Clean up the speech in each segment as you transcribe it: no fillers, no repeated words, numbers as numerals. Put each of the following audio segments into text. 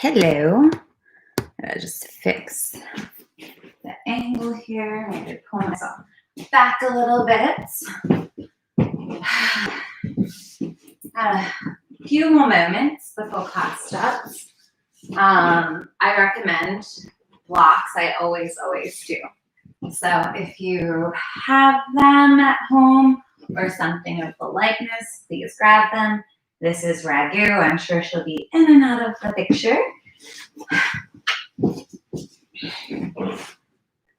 Hello. I'll just fix the angle here. Maybe pull myself back a little bit. A few more moments before class starts. I recommend blocks. I always do. So if you have them at home or something of the likeness, please grab them. This is Ragu. I'm sure she'll be in and out of the picture.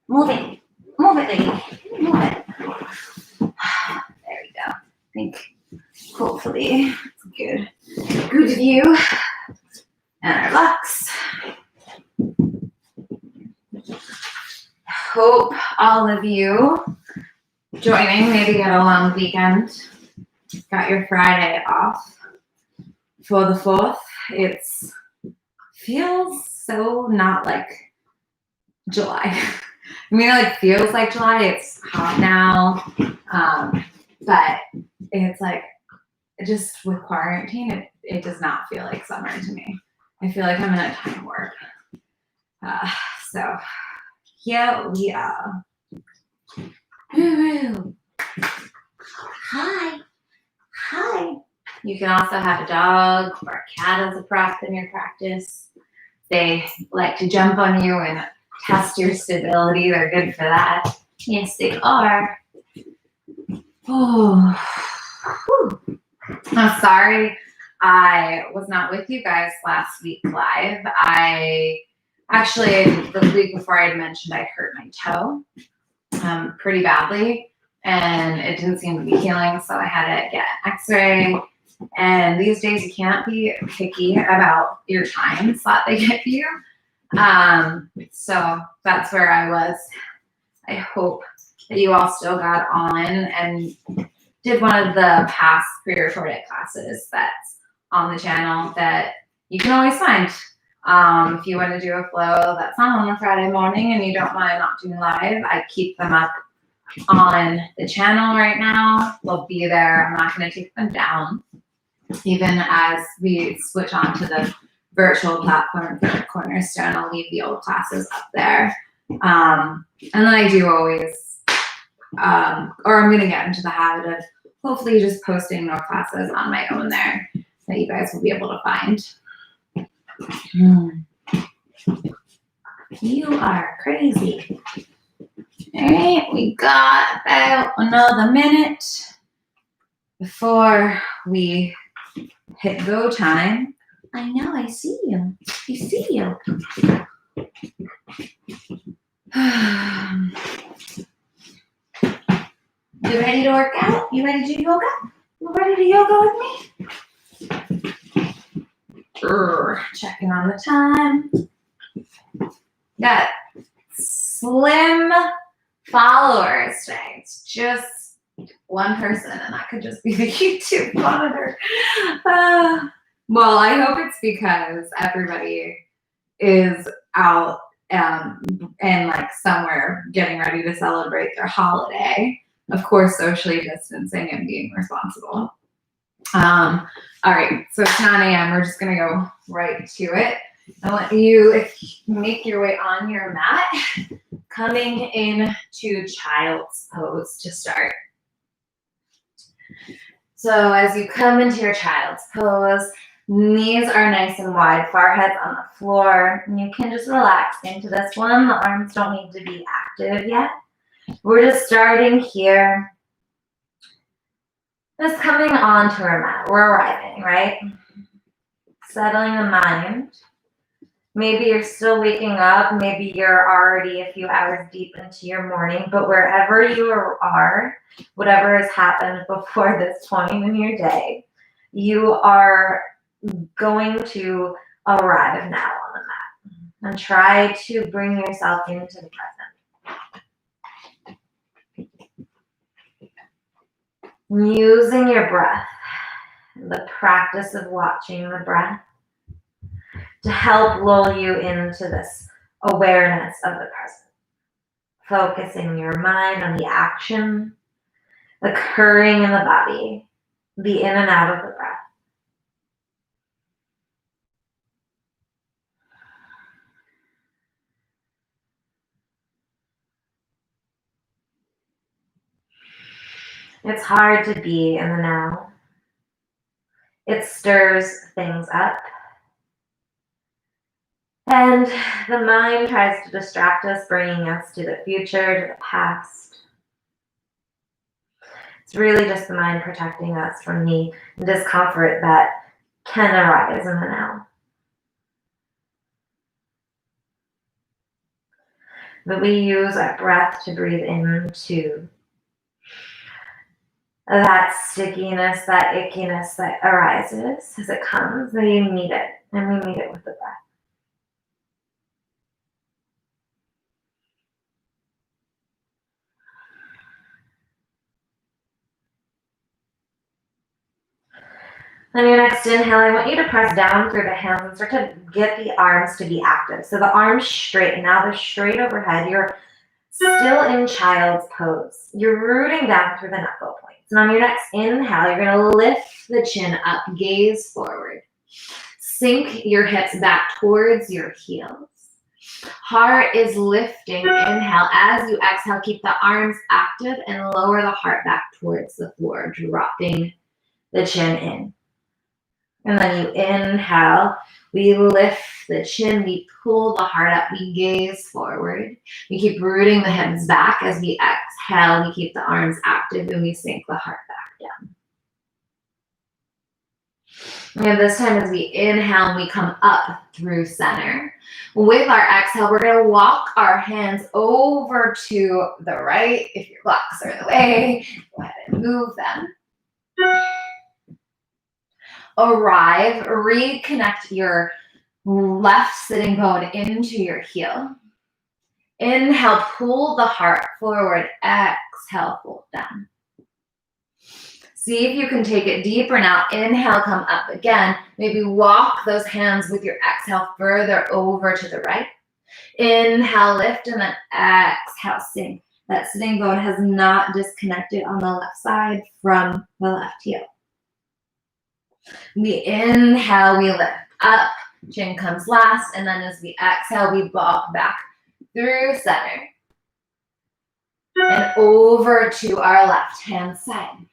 Move it, lady. Move it. There we go. I think hopefully it's good view. And our locks. Hope all of you joining, maybe get a long weekend. Got your Friday off for the 4th. It feels so not like July. I mean, it feels like July. It's hot now. But it's like, just with quarantine, it does not feel like summer to me. I feel like I'm in a time warp. So here we are. Hi. You can also have a dog or a cat as a prop in your practice. They like to jump on you and test your stability. They're good for that. Yes, they are. Oh, I'm sorry I was not with you guys last week live. The week before I had mentioned I hurt my toe pretty badly, and it didn't seem to be healing, so I had to get an x-ray. And these days you can't be picky about your time slot they give you. So that's where I was. I hope that you all still got on and did one of the past pre-recorded classes that's on the channel that you can always find. If you want to do a flow that's not on a Friday morning and you don't mind not doing live, I keep them up on the channel right now. They'll be there. I'm not going to take them down, even as we switch on to the virtual platform for Cornerstone. I'll leave the old classes up there. And then I do always, or I'm going to get into the habit of hopefully just posting more classes on my own there that you guys will be able to find. You are crazy. All right, we got about another minute before we hit go time. I know, I see you. I see you. You ready to work out? You ready to do yoga? You ready to yoga with me? Checking on the time. Got slim followers today. It's just one person, and that could just be the YouTube monitor. Well, I hope it's because everybody is out and like somewhere getting ready to celebrate their holiday. Of course, socially distancing and being responsible. All right, so it's 9 a.m. We're just gonna go right to it. I want you, if you make your way on your mat, coming into child's pose to start. So as you come into your child's pose, knees are nice and wide, forehead's on the floor, and you can just relax into this one. The arms don't need to be active yet. We're just starting here. Just coming onto our mat. We're arriving, right? Settling the mind. Maybe you're still waking up. Maybe you're already a few hours deep into your morning. But wherever you are, whatever has happened before this point in your day, you are going to arrive now on the mat. And try to bring yourself into the present. Using your breath, the practice of watching the breath, to help lull you into this awareness of the present. Focusing your mind on the action occurring in the body, the in and out of the breath. It's hard to be in the now. It stirs things up. And the mind tries to distract us, bringing us to the future, to the past. It's really just the mind protecting us from the discomfort that can arise in the now. But we use our breath to breathe into that stickiness, that ickiness that arises as it comes. We meet it, and we meet it with the breath. On your next inhale, I want you to press down through the hands and start to get the arms to be active. So the arms straight. Now they're straight overhead. You're still in child's pose. You're rooting down through the knuckle points. And on your next inhale, you're going to lift the chin up, gaze forward. Sink your hips back towards your heels. Heart is lifting. Inhale. As you exhale, keep the arms active and lower the heart back towards the floor, dropping the chin in. And then you inhale, we lift the chin, we pull the heart up, we gaze forward. We keep rooting the hips back. As we exhale, we keep the arms active and we sink the heart back down. And this time as we inhale, we come up through center. With our exhale, we're going to walk our hands over to the right. If your blocks are in the way, go ahead and move them. Arrive, reconnect your left sitting bone into your heel. Inhale, pull the heart forward. Exhale, fold down. See if you can take it deeper now. Inhale, come up again. Maybe walk those hands with your exhale further over to the right. Inhale, lift, and then exhale, sink. That sitting bone has not disconnected on the left side from the left heel. We inhale, we lift up, chin comes last, and then as we exhale, we walk back through center and over to our left-hand side.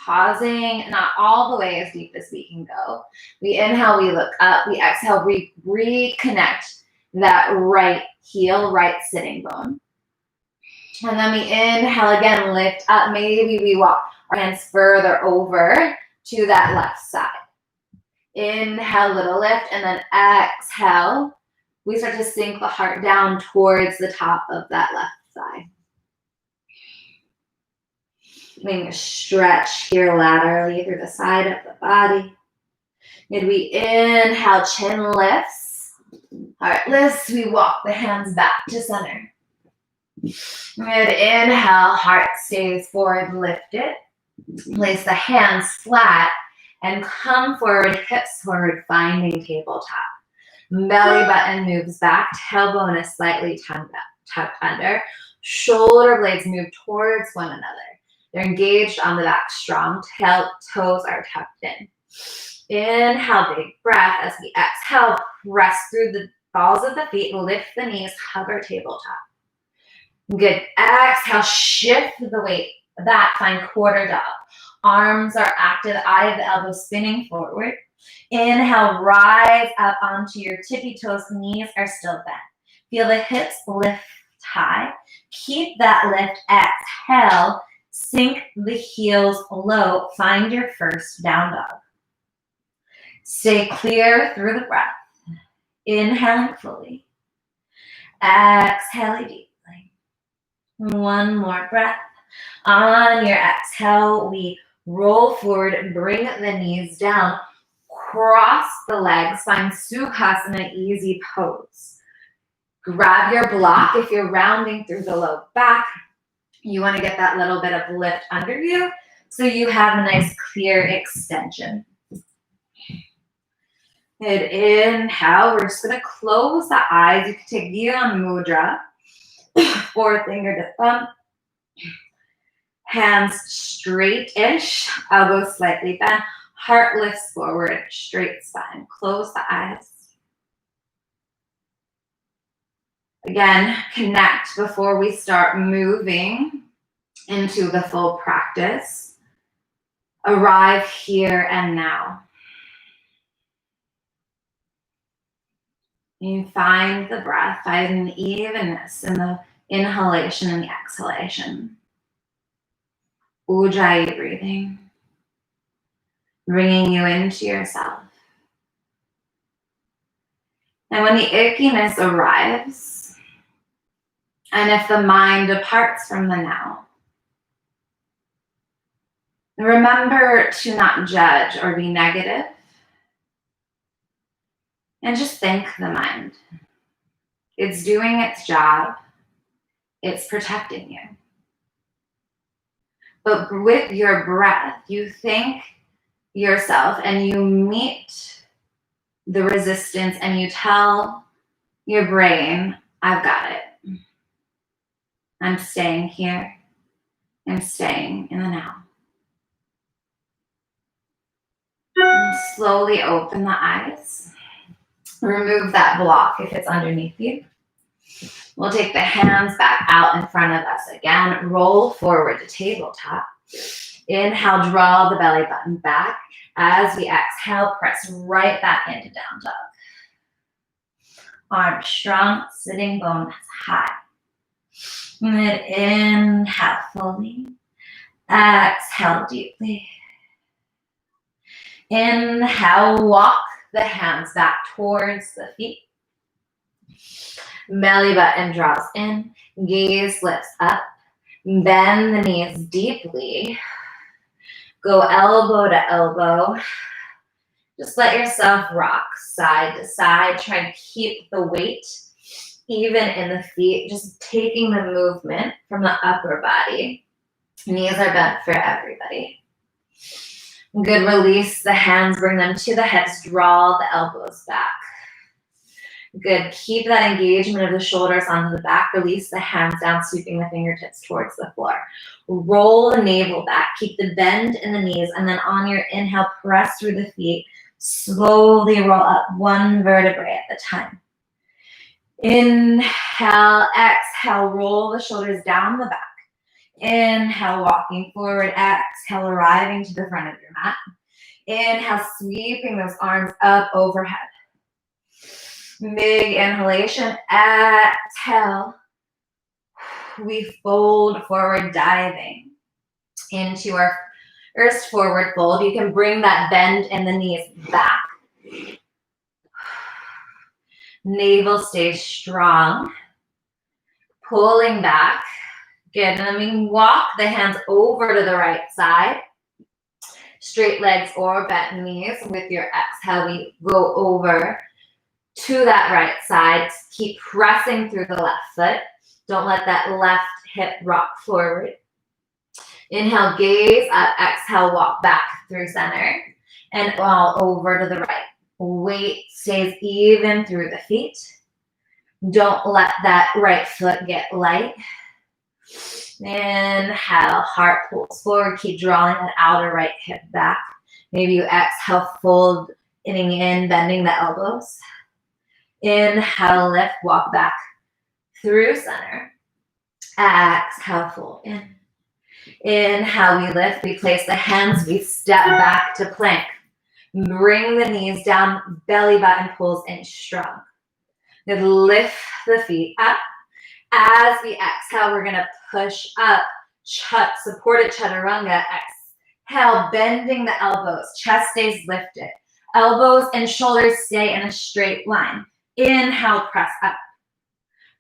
Pausing, not all the way as deep as we can go. We inhale, we look up, we exhale, we reconnect that right heel, right sitting bone. And then we inhale again, lift up, maybe we walk our hands further over to that left side. Inhale, little lift, and then exhale. We start to sink the heart down towards the top of that left side. Making a stretch here laterally through the side of the body. And we inhale, chin lifts. Heart lifts, we walk the hands back to center. And inhale, heart stays forward, lift it. Place the hands flat and come forward, hips forward, finding tabletop. Belly button moves back, tailbone is slightly tucked under. Shoulder blades move towards one another. They're engaged on the back, strong. Toes are tucked in. Inhale, big breath. As we exhale, press through the balls of the feet, lift the knees, hover tabletop. Good. Exhale, shift the weight back, find quarter dog. Arms are active, eye of the elbow spinning forward. Inhale, rise up onto your tippy toes, knees are still bent. Feel the hips lift high. Keep that lift. Exhale, sink the heels low. Find your first down dog. Stay clear through the breath. Inhaling fully. Exhaling deeply. One more breath. On your exhale, we roll forward, bring the knees down, cross the legs, find Sukhasana, easy pose. Grab your block if you're rounding through the low back. You want to get that little bit of lift under you so you have a nice clear extension. Good. Inhale, we're just going to close the eyes. You can take Gyan Mudra, forefinger to thumb. Hands straight-ish, elbows slightly bent, heart lifts forward, straight spine. Close the eyes. Again, connect before we start moving into the full practice. Arrive here and now. You find the breath, find an evenness in the inhalation and the exhalation. Ujjayi breathing, bringing you into yourself. And when the ickiness arrives, and if the mind departs from the now, remember to not judge or be negative, and just thank the mind. It's doing its job. It's protecting you. But with your breath, you thank yourself and you meet the resistance and you tell your brain, I've got it. I'm staying here. I'm staying in the now. And slowly open the eyes. Remove that block if it's underneath you. We'll take the hands back out in front of us again. Roll forward to tabletop. Inhale, draw the belly button back. As we exhale, press right back into down dog. Arms strong, sitting bones high. And inhale fully. Exhale deeply. Inhale, walk the hands back towards the feet. Belly button draws in, gaze lifts up, bend the knees deeply, go elbow to elbow. Just let yourself rock side to side. Try and keep the weight even in the feet, just taking the movement from the upper body. Knees are bent for everybody. Good, release the hands, bring them to the hips, draw the elbows back. Good, keep that engagement of the shoulders onto the back, release the hands down, sweeping the fingertips towards the floor. Roll the navel back, keep the bend in the knees, and then on your inhale, press through the feet, slowly roll up one vertebrae at a time. Inhale, exhale, roll the shoulders down the back. Inhale, walking forward, exhale, arriving to the front of your mat. Inhale, sweeping those arms up overhead. Big inhalation, exhale. We fold forward, diving into our first forward fold. You can bring that bend in the knees back. Navel stays strong. Pulling back. Good, and then we walk the hands over to the right side. Straight legs or bent knees. With your exhale, we go over to that right side. Keep pressing through the left foot. Don't let that left hip rock forward. Inhale, gaze up. Exhale, walk back through center. And all over to the right. Weight stays even through the feet. Don't let that right foot get light. Inhale, heart pulls forward. Keep drawing that outer right hip back. Maybe you exhale, folding in, bending the elbows. Inhale, lift, walk back through center. Exhale, fold in. Inhale, we lift, we place the hands, we step back to plank. Bring the knees down, belly button pulls in strong. Then lift the feet up. As we exhale, we're gonna push up, supported chaturanga. Exhale, bending the elbows, chest stays lifted. Elbows and shoulders stay in a straight line. Inhale, press up.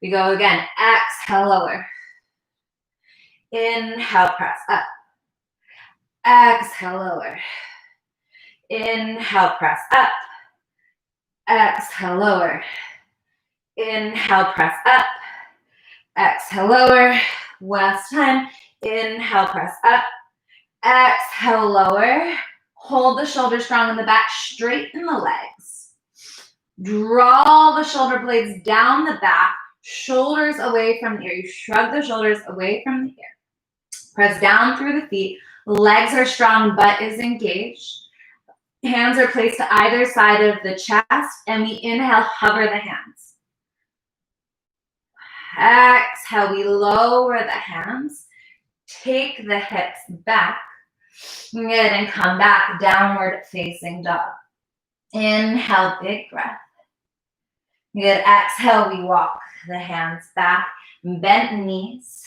We go again, exhale, lower. Inhale, press up. Exhale, lower. Inhale, press up. Exhale, lower. Inhale, press up. Exhale, lower. Last time. Inhale, press up. Exhale, lower. Hold the shoulders strong in the back. Straighten the legs. Draw the shoulder blades down the back. Shoulders away from the ear. You shrug the shoulders away from the ear. Press down through the feet. Legs are strong, butt is engaged. Hands are placed to either side of the chest, and we inhale, hover the hands. Exhale, we lower the hands. Take the hips back. Good, and come back, downward facing dog. Inhale, big breath. Good, exhale, we walk the hands back, bent knees.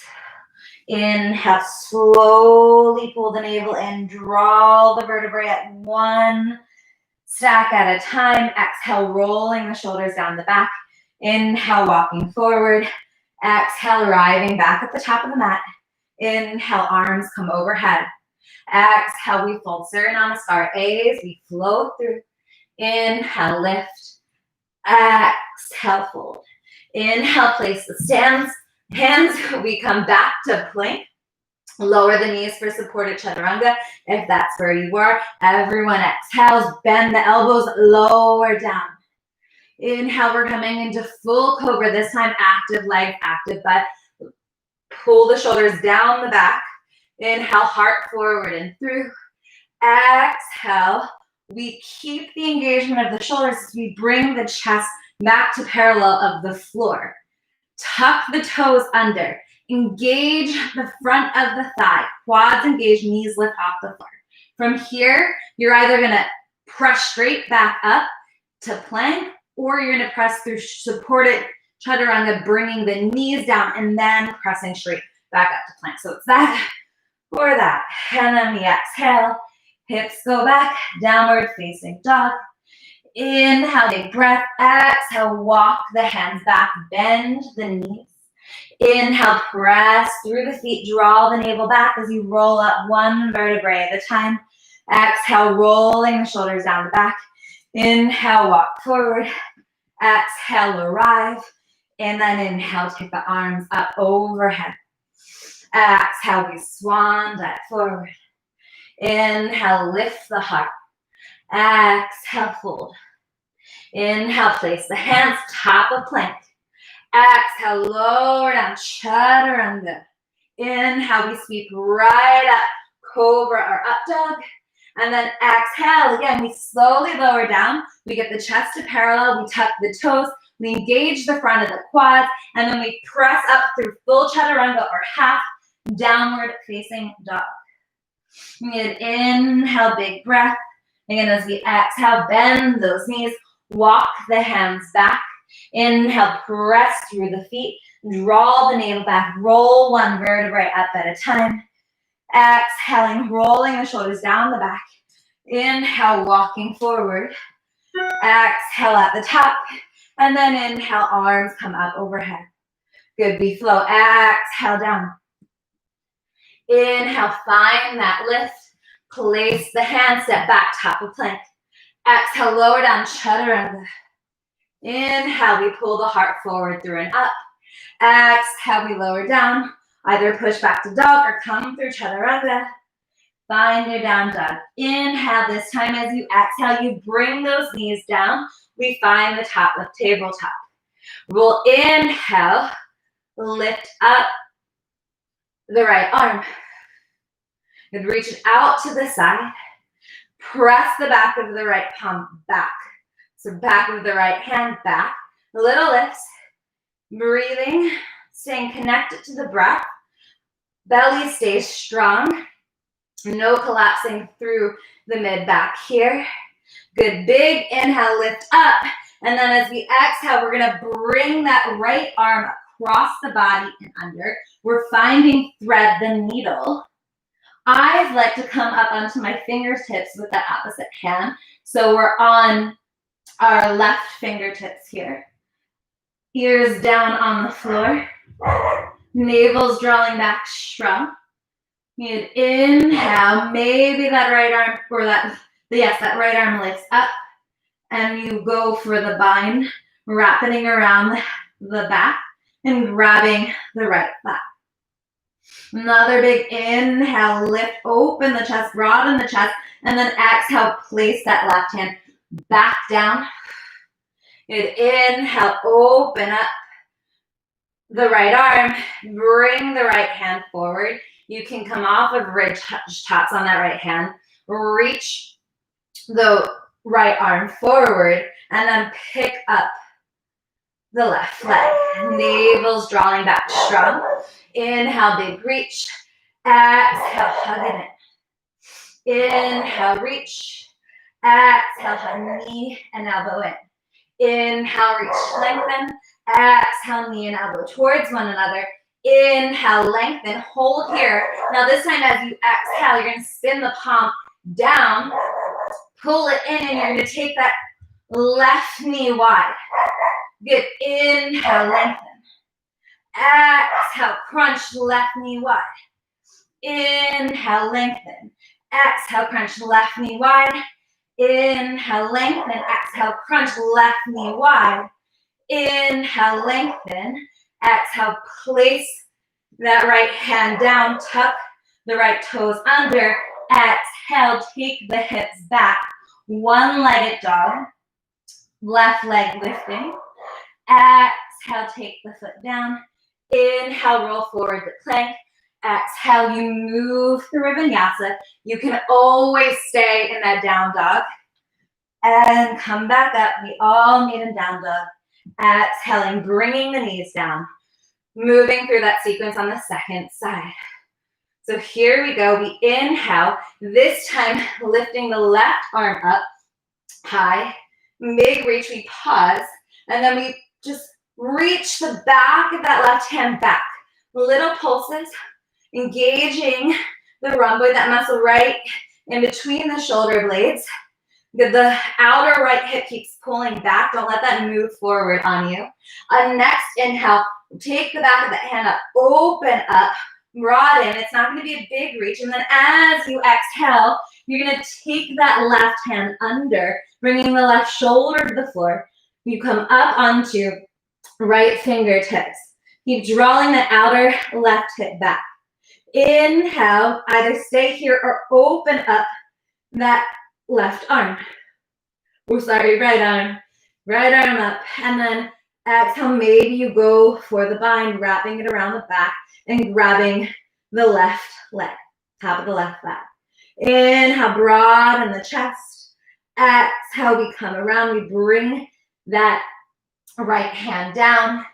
Inhale, slowly pull the navel in, draw the vertebrae at one stack at a time. Exhale, rolling the shoulders down the back. Inhale, walking forward. Exhale, arriving back at the top of the mat. Inhale, arms come overhead. Exhale, we fold Surya A's. We flow through. Inhale, lift. Exhale, fold. Inhale, place the hands. We come back to plank. Lower the knees for supported chaturanga if that's where you are. Everyone exhales, bend the elbows, lower down. Inhale, we're coming into full cobra. This time, active leg, active butt. Pull the shoulders down the back. Inhale, heart forward and through. Exhale, we keep the engagement of the shoulders as we bring the chest back to parallel of the floor. Tuck the toes under. Engage the front of the thigh. Quads engage, knees lift off the floor. From here, you're either going to press straight back up to plank, or you're going to press through supported chaturanga, bringing the knees down and then pressing straight back up to plank. So it's that or that. And then we exhale. Hips go back, downward facing dog. Inhale, big breath. Exhale, walk the hands back, bend the knees. Inhale, press through the feet, draw the navel back as you roll up one vertebrae at a time. Exhale, rolling the shoulders down the back. Inhale, walk forward. Exhale, arrive. And then inhale, take the arms up overhead. Exhale, we swan dive forward. Inhale, lift the heart. Exhale, fold. Inhale, place the hands top of plank. Exhale, lower down, chaturanga. Inhale, we sweep right up, cobra or up dog. And then exhale, again, we slowly lower down. We get the chest to parallel, we tuck the toes, we engage the front of the quads, and then we press up through full chaturanga or half downward facing dog. Good, inhale, big breath. Again, as we exhale, bend those knees, walk the hands back. Inhale, press through the feet, draw the navel back, roll one vertebrae up at a time. Exhaling, rolling the shoulders down the back. Inhale, walking forward. Exhale at the top. And then inhale, arms come up overhead. Good, we flow. Exhale down. Inhale, find that lift. Place the hand, step back, top of plank. Exhale, lower down, chaturanga. Inhale, we pull the heart forward through and up. Exhale, we lower down. Either push back to dog or come through chaturanga. Find your down dog. Inhale, this time as you exhale, you bring those knees down. We find the top of tabletop. We'll inhale, lift up the right arm. And reach it out to the side. Press the back of the right palm back. So back of the right hand back. Little lifts. Breathing. Staying connected to the breath. Belly stays strong. No collapsing through the mid back here. Good. Big inhale, lift up. And then as we exhale, we're going to bring that right arm across the body and under. We're finding thread the needle. Eyes like to come up onto my fingertips with that opposite hand. So we're on our left fingertips here. Ears down on the floor. Navel's drawing back strong. Good. Inhale. Maybe that right arm, or that right arm lifts up. And you go for the bind, wrapping around the back and grabbing the right thigh. Another big inhale, lift, open the chest, broaden the chest, and then exhale, place that left hand back down. Good. Inhale, open up the right arm, bring the right hand forward. You can come off of ridge tots on that right hand, reach the right arm forward, and then pick up the left leg. Navel's drawing back strong. Inhale, big reach. Exhale, hug it in. Inhale, reach. Exhale, hug knee and elbow in. Inhale, reach, lengthen. Exhale, knee and elbow towards one another. Inhale, lengthen, hold here. Now this time as you exhale, you're gonna spin the palm down, pull it in, and you're gonna take that left knee wide. Good, inhale, lengthen. Exhale, crunch left knee wide. Inhale, lengthen. Exhale, crunch left knee wide. Inhale, lengthen. Exhale, crunch left knee wide. Inhale, lengthen. Exhale, place that right hand down. Tuck the right toes under. Exhale, take the hips back. One-legged dog. Left leg lifting. Exhale, take the foot down. Inhale, roll forward the plank. Exhale, you move through a vinyasa. You can always stay in that down dog. And come back up. We all meet in down dog. Exhaling, bringing the knees down. Moving through that sequence on the second side. So here we go. We inhale. This time, lifting the left arm up high. Big reach. We pause. And then we just reach the back of that left hand back. Little pulses. Engaging the rhomboid, that muscle right in between the shoulder blades. The outer right hip keeps pulling back. Don't let that move forward on you. Next inhale, take the back of the hand up, open up, broaden. It's not going to be a big reach. And then as you exhale, you're going to take that left hand under, bringing the left shoulder to the floor. You come up onto right fingertips. Keep drawing the outer left hip back. Inhale, either stay here or open up that left arm. Oh, sorry, right arm. Right arm up. And then exhale, maybe you go for the bind, wrapping it around the back and grabbing the left leg, top of the left thigh. Inhale, broaden the chest. Exhale, we come around. We bring that right hand down.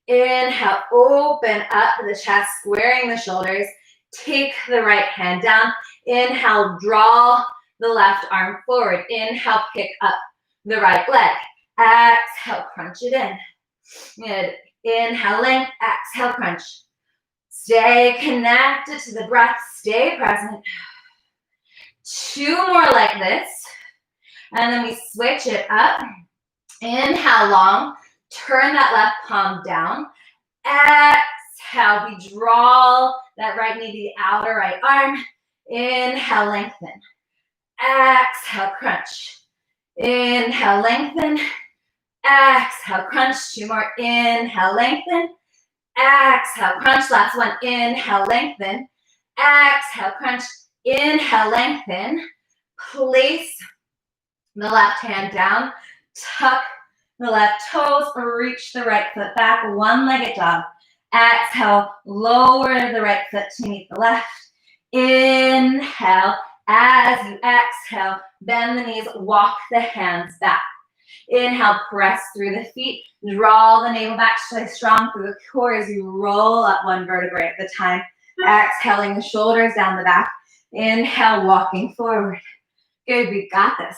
Inhale, open up the chest, squaring the shoulders. Take the right hand down. Inhale, draw the left arm forward. Inhale, pick up the right leg. Exhale, crunch it in. Good. Inhale, length. Exhale, crunch. Stay connected to the breath. Stay present. 2 more like this. And then we switch it up. Inhale, long. Turn that left palm down. Exhale, we draw that right knee to the outer right arm. Inhale, lengthen. Exhale, crunch. Inhale, lengthen. Exhale, crunch. 2 more. Inhale, lengthen. Exhale, crunch. Last one. Inhale, lengthen. Exhale, crunch. Inhale, lengthen. Place the left hand down. Tuck the left toes. Reach the right foot back. One-legged dog. Exhale, lower the right foot to meet the left. Inhale, as you exhale, bend the knees, walk the hands back. Inhale, press through the feet, draw the navel back, stay strong through the core as you roll up one vertebrae at a time. Exhaling the shoulders down the back. Inhale, walking forward. Good, we got this.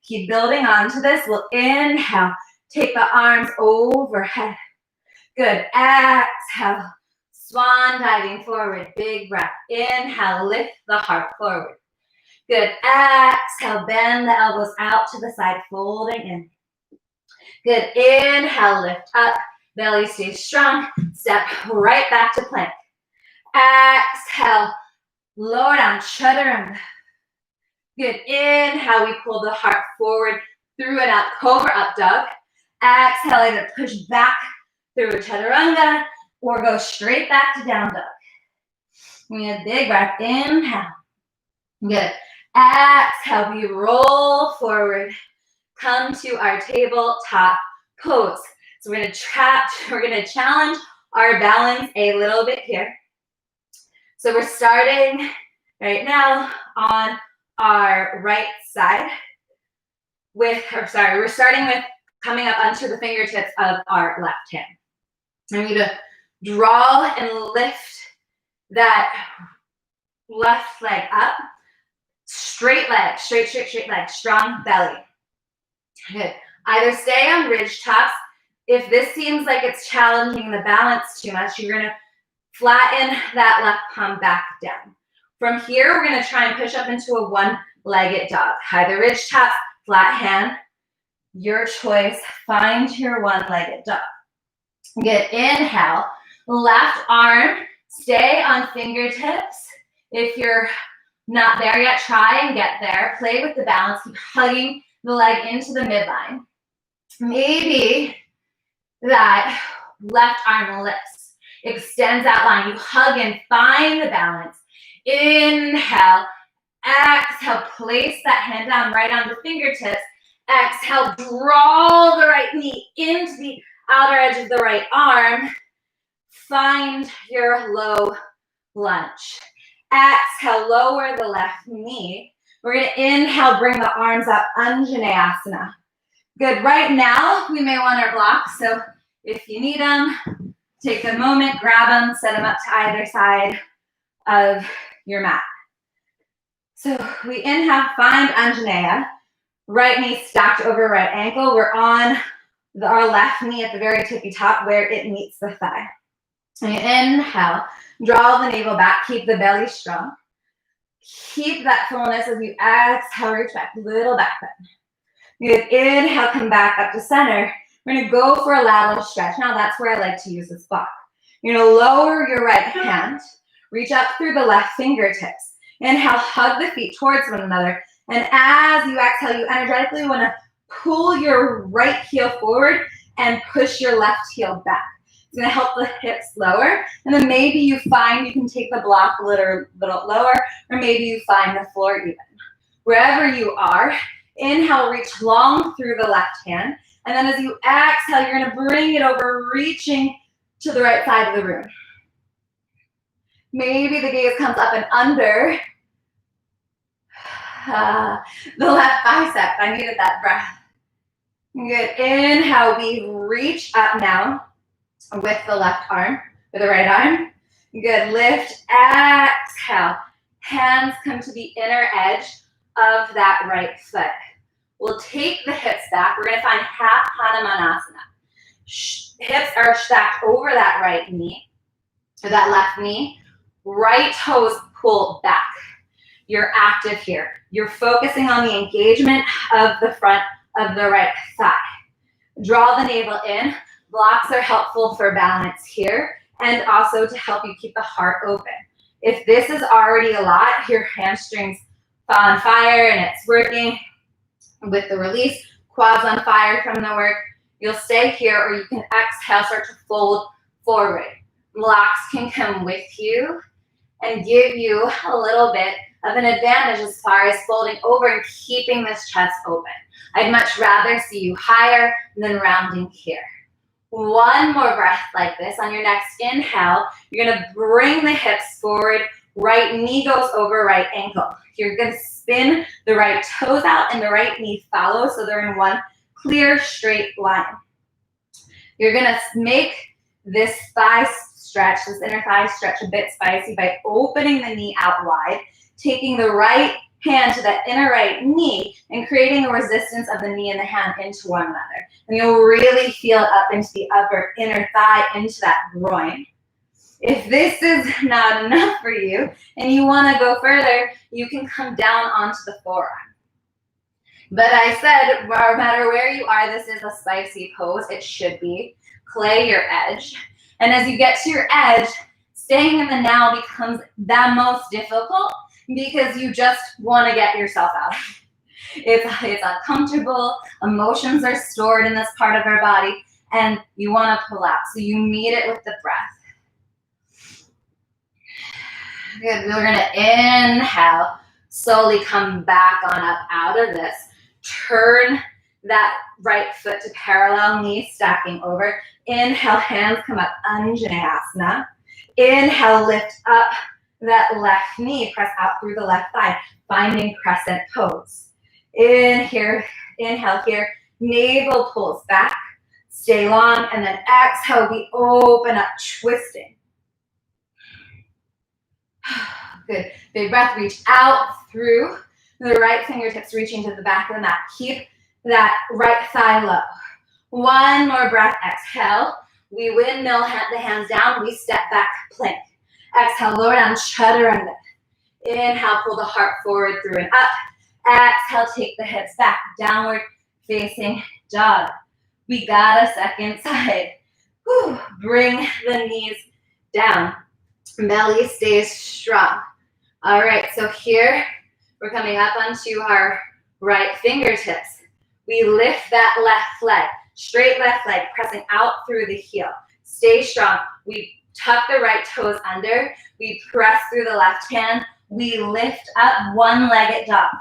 Keep building onto this. We'll inhale, take the arms overhead. Good. Exhale. Swan diving forward. Big breath. Inhale. Lift the heart forward. Good. Exhale. Bend the elbows out to the side. Folding in. Good. Inhale. Lift up. Belly stays strong. Step right back to plank. Exhale. Lower down. Chaturanga. Good. Inhale. We pull the heart forward through and up. Cobra up dog. Exhale. Either push back through a chaturanga or go straight back to down dog. We need a big breath. Inhale. Good. Exhale. We roll forward. Come to our tabletop pose. So we're gonna challenge our balance a little bit here. So we're starting right now on our right side we're starting with coming up onto the fingertips of our left hand. I want you to draw and lift that left leg up, straight leg, straight leg, strong belly. Good. Either stay on ridge tops. If this seems like it's challenging the balance too much, you're gonna flatten that left palm back down. From here, we're gonna try and push up into a one-legged dog. Either ridge tops, flat hand, your choice. Find your one-legged dog. Good, inhale, left arm, stay on fingertips. If you're not there yet, try and get there. Play with the balance, keep hugging the leg into the midline. Maybe that left arm lifts, extends that line. You hug and find the balance. Inhale, exhale, place that hand down right on the fingertips. Exhale, draw the right knee into the outer edge of the right arm. Find your low lunge. Exhale, lower the left knee. We're going to inhale, bring the arms up, Anjaneyasana. Good. Right now, we may want our blocks, so if you need them, take a moment, grab them, set them up to either side of your mat. So we inhale, find Anjaneya. Right knee stacked over right ankle. We're on our left knee at the very tippy top where it meets the thigh. And inhale, draw the navel back, keep the belly strong. Keep that fullness as you exhale, reach back, little back bend. Good, inhale, come back up to center. We're gonna go for a lateral stretch. Now that's where I like to use this block. You're gonna lower your right hand, reach up through the left fingertips. Inhale, hug the feet towards one another. And as you exhale, you energetically wanna pull your right heel forward and push your left heel back. It's gonna help the hips lower. And then maybe you find you can take the block a little lower, or maybe you find the floor even. Wherever you are, inhale, reach long through the left hand. And then as you exhale, you're gonna bring it over, reaching to the right side of the room. Maybe the gaze comes up and under the left bicep. I needed that breath. Good, inhale, we reach up now with the left arm, with the right arm. Good, lift, exhale. Hands come to the inner edge of that right foot. We'll take the hips back. We're gonna find half Hanumanasana. Hips are stacked over that right knee, or that left knee. Right toes pull back. You're active here. You're focusing on the engagement of the front of the right thigh. Draw the navel in. Blocks are helpful for balance here and also to help you keep the heart open. If this is already a lot, your hamstrings on fire and it's working with the release, quads on fire from the work, you'll stay here or you can exhale, start to fold forward. Blocks can come with you and give you a little bit of an advantage as far as folding over and keeping this chest open. I'd much rather see you higher than rounding here. One more breath like this. On your next inhale, you're gonna bring the hips forward, right knee goes over right ankle. You're gonna spin the right toes out and the right knee follows so they're in one clear straight line. You're gonna make this thigh stretch, this inner thigh stretch a bit spicy by opening the knee out wide, taking the right hand to that inner right knee and creating a resistance of the knee and the hand into one another. And you'll really feel it up into the upper inner thigh, into that groin. If this is not enough for you and you want to go further, you can come down onto the forearm. But I said, no matter where you are, this is a spicy pose. It should be. Play your edge. And as you get to your edge, staying in the now becomes the most difficult because you just want to get yourself out. It's uncomfortable. Emotions are stored in this part of our body, and you want to pull out. So you meet it with the breath. Good. We're going to inhale. Slowly come back on up out of this. Turn that right foot to parallel, knee stacking over. Inhale, hands come up, Anjaneyasana. Inhale, lift up that left knee, press out through the left thigh, finding crescent pose. Inhale here, navel pulls back, stay long, and then exhale, we open up, twisting. Good. Big breath, reach out through the right fingertips, reaching to the back of the mat. Keep that right thigh low. One more breath, exhale. We windmill the hands down, we step back, plank. Exhale, lower down, chaturanga. Inhale, pull the heart forward through and up. Exhale, take the hips back, downward facing dog. We got a second side. Whew. Bring the knees down. Belly stays strong. All right, so here we're coming up onto our right fingertips. We lift that left leg, straight left leg, pressing out through the heel. Stay strong. We tuck the right toes under. We press through the left hand. We lift up, one-legged dog.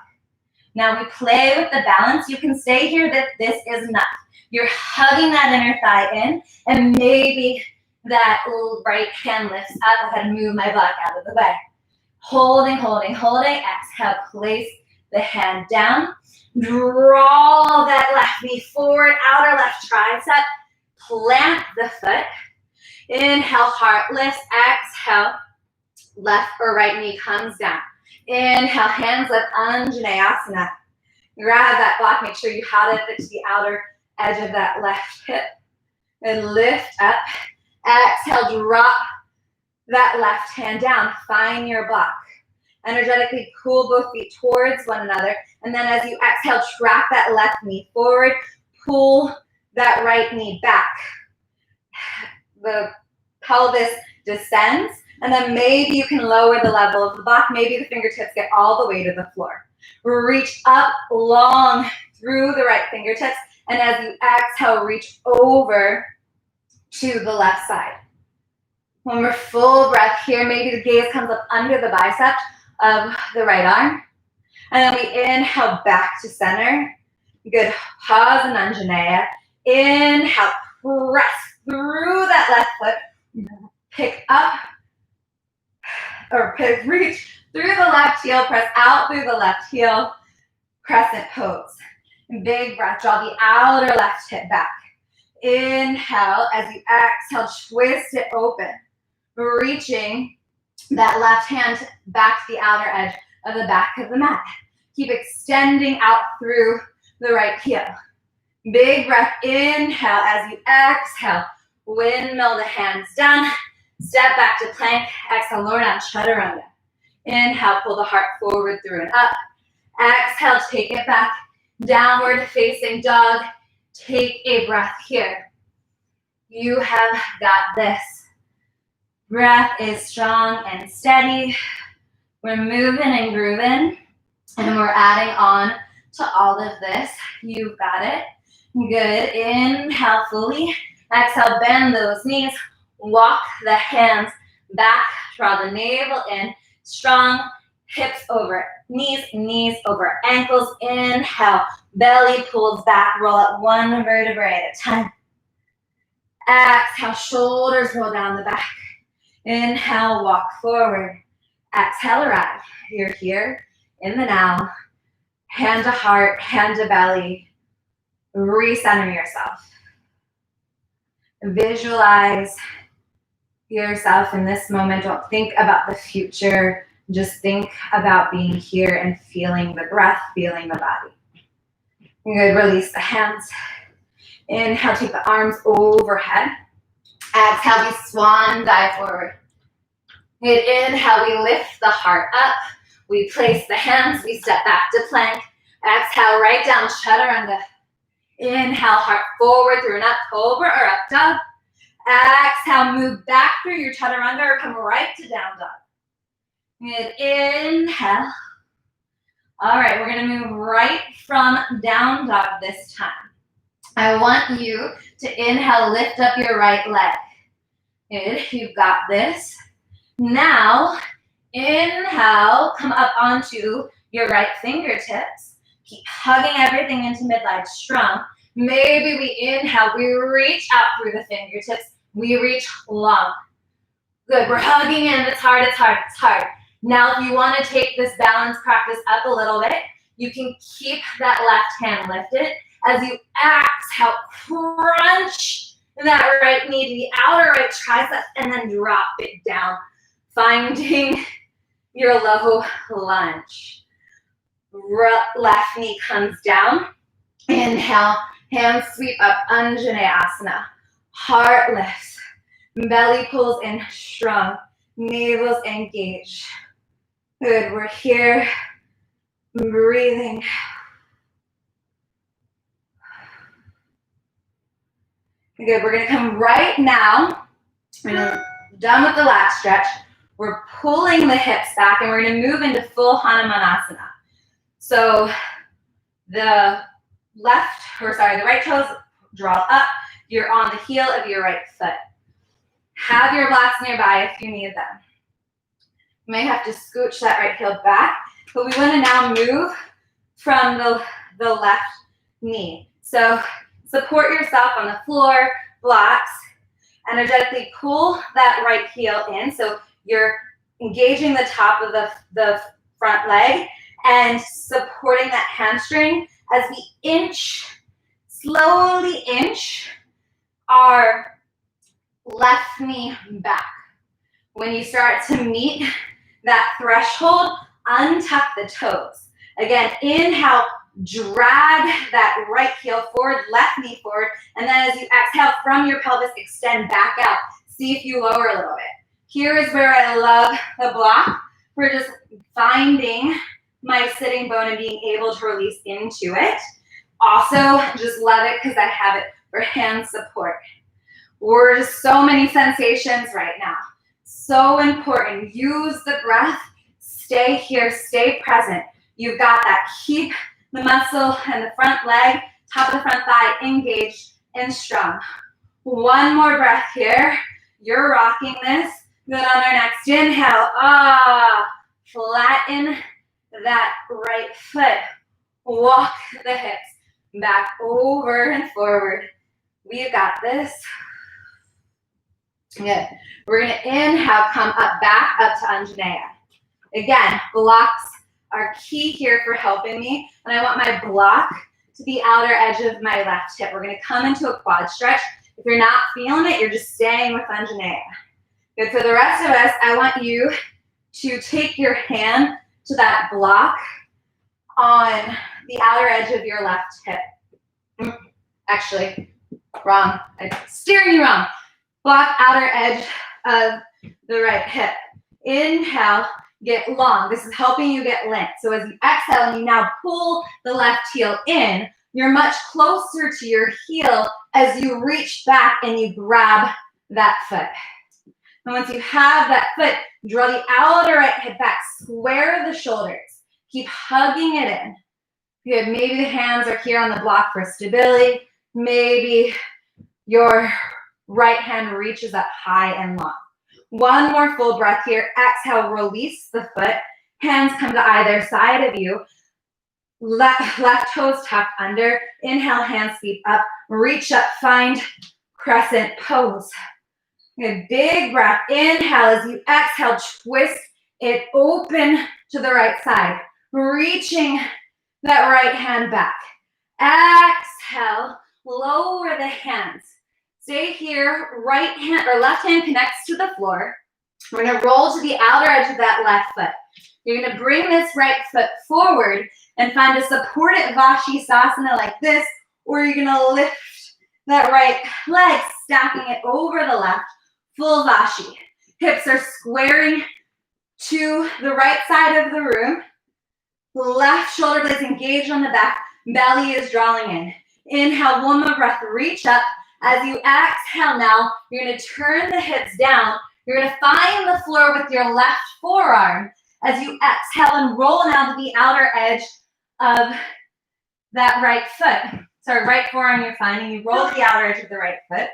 Now we play with the balance. You can stay here that this is enough. You're hugging that inner thigh in, and maybe that right hand lifts up. Go ahead and move my block out of the way. Holding, holding, holding. Exhale, place the hand down. Draw that left knee forward, outer left tricep. Plant the foot. Inhale, heart lifts. Exhale, left or right knee comes down. Inhale, hands up, Anjaneyasana. Grab that block, make sure you have it to the outer edge of that left hip. And lift up. Exhale, drop that left hand down. Find your block. Energetically pull both feet towards one another. And then as you exhale, track that left knee forward. Pull that right knee back. The pelvis descends. And then maybe you can lower the level of the block. Maybe the fingertips get all the way to the floor. Reach up long through the right fingertips. And as you exhale, reach over to the left side. When we're full breath here, maybe the gaze comes up under the bicep of the right arm. And then we inhale back to center. Good. Pause in Anjaneya. Inhale, press through that left foot. Pick up, or reach through the left heel, press out through the left heel, crescent pose. Big breath, draw the outer left hip back. Inhale, as you exhale, twist it open. Reaching that left hand back to the outer edge of the back of the mat. Keep extending out through the right heel. Big breath, inhale, as you exhale, windmill the hands down. Step back to plank, exhale, lower down, chaturanga. Inhale, pull the heart forward through and up. Exhale, take it back, downward facing dog. Take a breath here. You have got this. Breath is strong and steady. We're moving and grooving, and we're adding on to all of this. You've got it. Good. Inhale fully. Exhale, bend those knees. Walk the hands back, draw the navel in, strong, hips over knees, knees over ankles. Inhale, belly pulls back, roll up one vertebrae at a time. Exhale, shoulders roll down the back. Inhale, walk forward. Exhale, arrive. You're here in the now. Hand to heart, hand to belly. Recenter yourself. Visualize yourself in this moment. Don't think about the future. Just think about being here and feeling the breath, feeling the body. Good. Release the hands. Inhale, take the arms overhead. Exhale, we swan dive forward. Good. Inhale, we lift the heart up. We place the hands. We step back to plank. Exhale, right down, chaturanga. Inhale, heart forward through an up, cobra or up dog. Exhale, move back through your chaturanga or come right to down dog. Good. Inhale. All right, we're going to move right from down dog this time. I want you to inhale, lift up your right leg. Good. You've got this. Now, inhale, come up onto your right fingertips. Keep hugging everything into midline strong. Maybe we inhale, we reach out through the fingertips. We reach long. Good, we're hugging in. It's hard, it's hard, it's hard. Now, if you want to take this balance practice up a little bit, you can keep that left hand lifted. As you exhale, crunch that right knee to the outer right tricep and then drop it down. Finding your low lunge. Left knee comes down. Inhale, hands sweep up, Anjaneyasana. Heart lifts, belly pulls in strong, navel's engaged. Good, we're here, breathing. Good, we're gonna come right now. We're done with the lat stretch. We're pulling the hips back and we're gonna move into full Hanumanasana. So the right toes draw up. You're on the heel of your right foot. Have your blocks nearby if you need them. You may have to scooch that right heel back, but we want to now move from the left knee. So support yourself on the floor, blocks, energetically pull that right heel in. So you're engaging the top of the front leg and supporting that hamstring as we slowly inch our left knee back. When you start to meet that threshold, untuck the toes. Again, inhale, drag that right heel forward, left knee forward, and then as you exhale from your pelvis, extend back out. See if you lower a little bit. Here is where I love the block. We're just finding my sitting bone and being able to release into it. Also, just love it because I have it for hand support. We're just so many sensations right now. So important. Use the breath. Stay here. Stay present. You've got that. Keep the muscle and the front leg, top of the front thigh engaged and strong. One more breath here. You're rocking this. Good on our next inhale. Flatten that right foot. Walk the hips back over and forward. We've got this. Good. We're going to inhale, come up, back up to Anjaneya. Again, blocks are key here for helping me. And I want my block to the outer edge of my left hip. We're going to come into a quad stretch. If you're not feeling it, you're just staying with Anjaneya. Good. For the rest of us, I want you to take your hand to that block on the outer edge of your left hip. Actually, wrong. I'm steering you wrong. Block outer edge of the right hip. Inhale, get long. This is helping you get length. So as you exhale and you now pull the left heel in, you're much closer to your heel as you reach back and you grab that foot. And once you have that foot, draw the outer right hip back, square the shoulders. Keep hugging it in. Good. Maybe the hands are here on the block for stability. Maybe your right hand reaches up high and long. One more full breath here. Exhale, release the foot. Hands come to either side of you. Left toes tucked under. Inhale, hands sweep up. Reach up, find crescent pose. Good. Big breath. Inhale as you exhale, twist it open to the right side. Reaching that right hand back. Exhale, lower the hands. Stay here, right hand or left hand connects to the floor. We're gonna roll to the outer edge of that left foot. You're gonna bring this right foot forward and find a supported Vashisthasana like this, or you're gonna lift that right leg, stacking it over the left, full Vashi. Hips are squaring to the right side of the room. Left shoulder blades engaged on the back, belly is drawing in. Inhale, one more breath, reach up. As you exhale now, you're going to turn the hips down. You're going to find the floor with your left forearm as you exhale and roll now to the outer edge of that right foot. Sorry, right forearm you're finding. You roll to the outer edge of the right foot.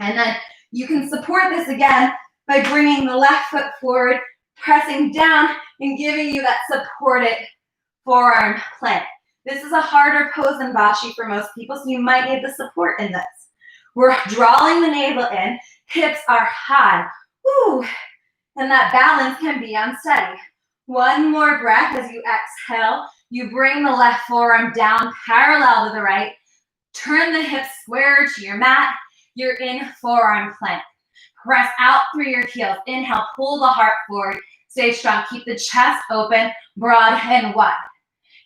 And then you can support this again by bringing the left foot forward, pressing down, and giving you that supported forearm plank. This is a harder pose in Vashi for most people, so you might need the support in this. We're drawing the navel in, hips are high. Woo! And that balance can be unsteady. One more breath as you exhale. You bring the left forearm down parallel to the right. Turn the hips square to your mat. You're in forearm plank. Press out through your heels. Inhale, pull the heart forward. Stay strong. Keep the chest open, broad and wide.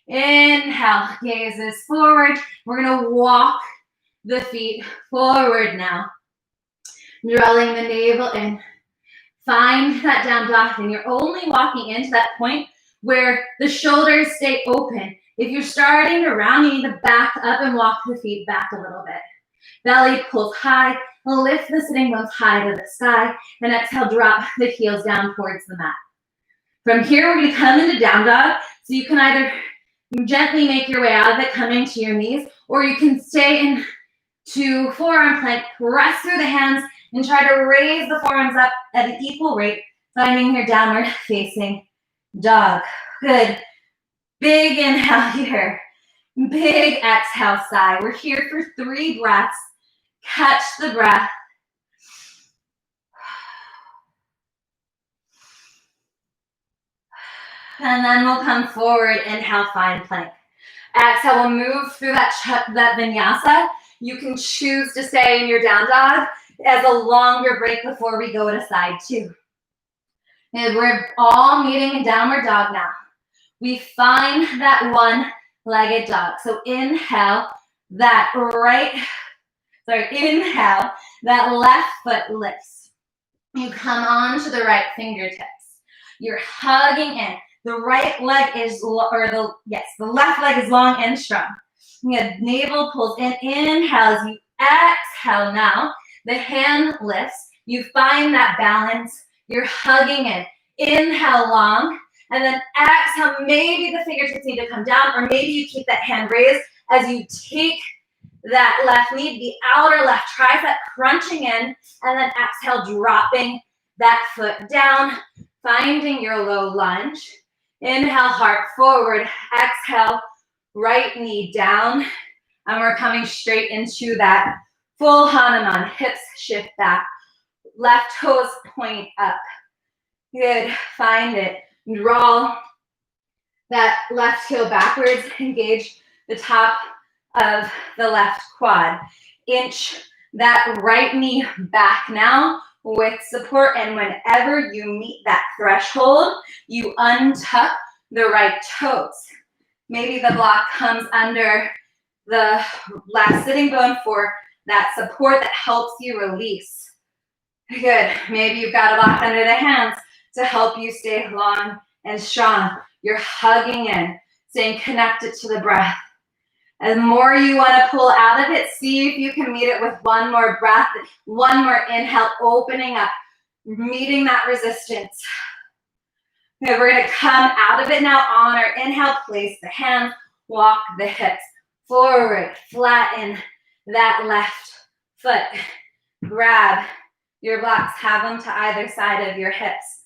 Inhale, gazes forward. We're gonna walk the feet forward now. Drawing the navel in. Find that down dog, and you're only walking into that point where the shoulders stay open. If you're starting to round, you need to back up and walk the feet back a little bit. Belly pulls high, lift the sitting bones high to the sky, and exhale, drop the heels down towards the mat. From here, we're gonna come into down dog, so you can either gently make your way out of it, coming to your knees, or you can stay into forearm plank, press through the hands, and try to raise the forearms up at an equal rate, finding your downward facing dog. Good. Big inhale here. Big exhale, sigh. We're here for 3 breaths. Catch the breath. And then we'll come forward, inhale, find plank. Exhale, we'll move through that vinyasa. You can choose to stay in your down dog as a longer break before we go to side 2. And we're all meeting in downward dog now. We find that one-legged dog. So inhale, inhale, that left foot lifts. You come on to the right fingertips. You're hugging in. The right leg is, the left leg is long and strong. Your navel pulls in. Inhale as you exhale now. The hand lifts. You find that balance. You're hugging in. Inhale long. And then exhale. Maybe the fingertips need to come down, or maybe you keep that hand raised as you take that left knee, the outer left tricep crunching in, and then exhale, dropping that foot down, finding your low lunge. Inhale, heart forward. Exhale, right knee down. And we're coming straight into that full Hanuman. Hips shift back. Left toes point up. Good. Find it. Draw that left heel backwards. Engage the top of the left quad. Inch that right knee back now with support, and whenever you meet that threshold, you untuck the right toes. Maybe the block comes under the last sitting bone for that support that helps you release. Good. Maybe you've got a block under the hands to help you stay long and strong. You're hugging in, staying connected to the breath. And the more you want to pull out of it, see if you can meet it with one more breath, one more inhale, opening up, meeting that resistance. Okay, we're going to come out of it now on our inhale. Place the hands, walk the hips forward, flatten that left foot. Grab your blocks, have them to either side of your hips.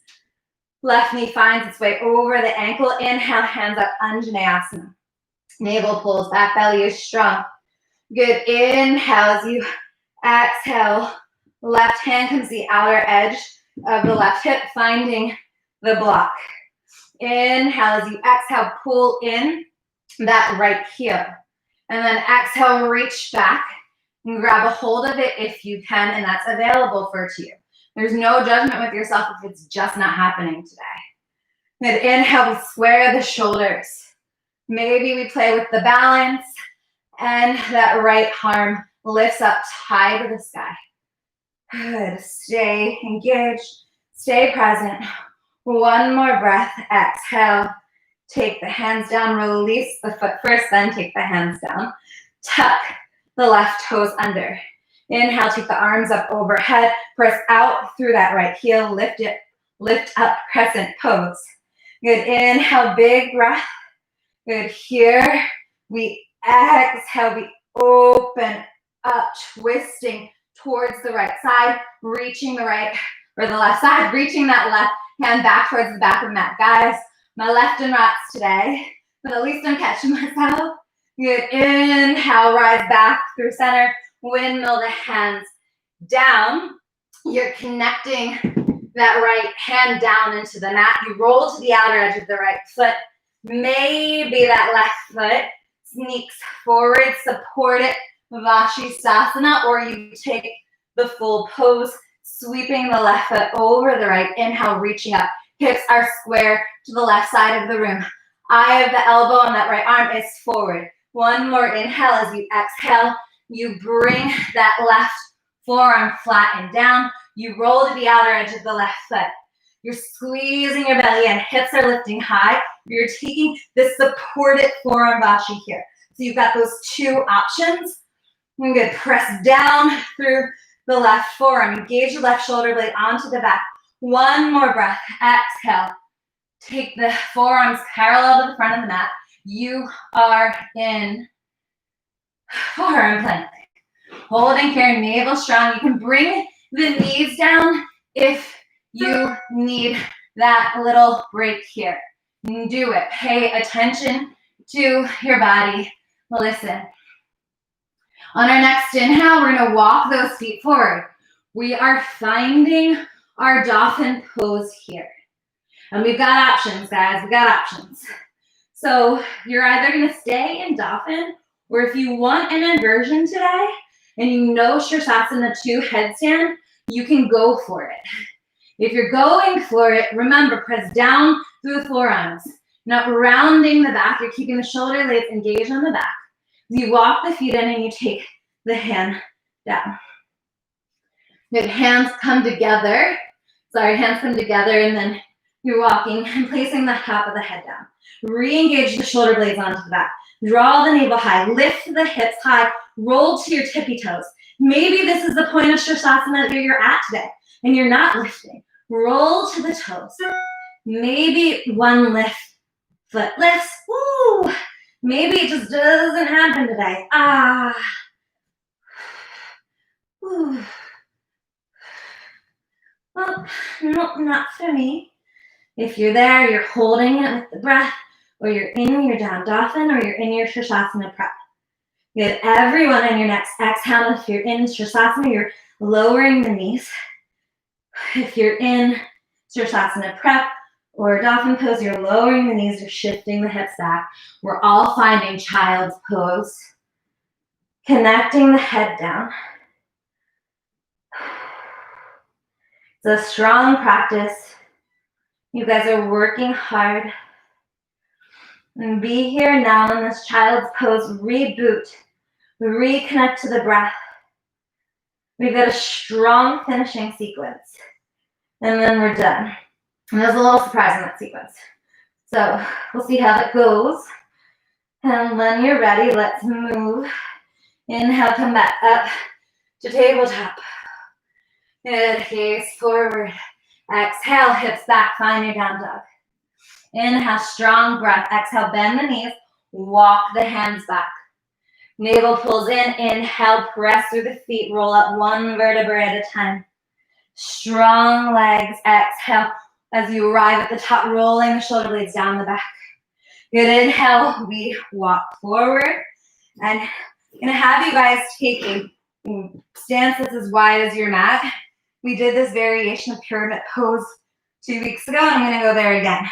Left knee finds its way over the ankle. Inhale, hands up, Anjaneyasana. Navel pulls back, belly is strong. Good. Inhale as you exhale. Left hand comes to the outer edge of the left hip, finding the block. Inhale as you exhale, pull in that right heel. And then exhale, reach back and grab a hold of it if you can, and that's available for you. There's no judgment with yourself if it's just not happening today. Good. Inhale, we square the shoulders. Maybe we play with the balance, and that right arm lifts up high to the sky. Good. Stay engaged. Stay present. One more breath. Exhale. Take the hands down. Release the foot first, then take the hands down. Tuck the left toes under. Inhale, take the arms up overhead. Press out through that right heel. Lift it. Lift up, crescent pose. Good. Inhale, big breath. Good. Here we exhale. We open up, twisting towards the right side, reaching the right or the left side, reaching that left hand back towards the back of the mat. Guys, my left and rights today, but at least I'm catching myself. Good. Inhale, rise back through center. Windmill the hands down. You're connecting that right hand down into the mat. You roll to the outer edge of the right foot. Maybe that left foot sneaks forward, support it, Vashisthasana, or you take the full pose, sweeping the left foot over the right. Inhale, reaching up, Hips are square to the left side of the room. Eye of the elbow on that right arm is forward. One more inhale as you exhale. You bring that left forearm flat and down. You roll to the outer edge of the left foot. You're squeezing your belly in. Hips are lifting high. You're taking this supported forearm bashi here. So you've got those two options. You're going to press down through the left forearm. Engage the left shoulder blade onto the back. One more breath. Exhale. Take the forearms parallel to the front of the mat. You are in forearm plank. Holding here, navel strong. You can bring the knees down if you need that little break here. Do it. Pay attention to your body. Listen. On our next inhale, we're going to walk those feet forward. We are finding our dolphin pose here. And we've got options, guys. We've got options. So you're either going to stay in dolphin, or if you want an inversion today, and you know Sirsasana 2 headstand, you can go for it. If you're going for it, remember, press down through the forearms. Not rounding the back. You're keeping the shoulder blades engaged on the back. You walk the feet in and you take the hand down. Good. Hands come together. Hands come together, and then you're walking and placing the top of the head down. Re-engage the shoulder blades onto the back. Draw the navel high. Lift the hips high. Roll to your tippy toes. Maybe this is the point of Sirsasana that you're at today, and you're not lifting. Roll to the toes. Maybe one lift, foot lifts. Woo! Maybe it just doesn't happen today. Woo. Well, no, not for me. If you're there, you're holding it with the breath, or you're in your down dolphin, or you're in your Sirsasana prep. Good. Everyone in your next exhale, if you're in Sirsasana, you're lowering the knees. If you're in Sirsasana prep or dolphin pose, you're lowering the knees, you're shifting the hips back. We're all finding child's pose. Connecting the head down. It's a strong practice. You guys are working hard. And be here now in this child's pose. Reboot. Reconnect to the breath. We've got a strong finishing sequence. And then we're done. And there's a little surprise in that sequence. So we'll see how that goes. And when you're ready, let's move. Inhale, come back up to tabletop. Good, gaze forward. Exhale, hips back, find your down dog. Inhale, strong breath. Exhale, bend the knees. Walk the hands back. Navel pulls in. Inhale, press through the feet. Roll up one vertebra at a time. Strong legs. Exhale as you arrive at the top, rolling the shoulder blades down the back. Good. Inhale, we walk forward. And I'm going to have you guys take a stance that's as wide as your mat. We did this variation of pyramid pose 2 weeks ago, and I'm going to go there again.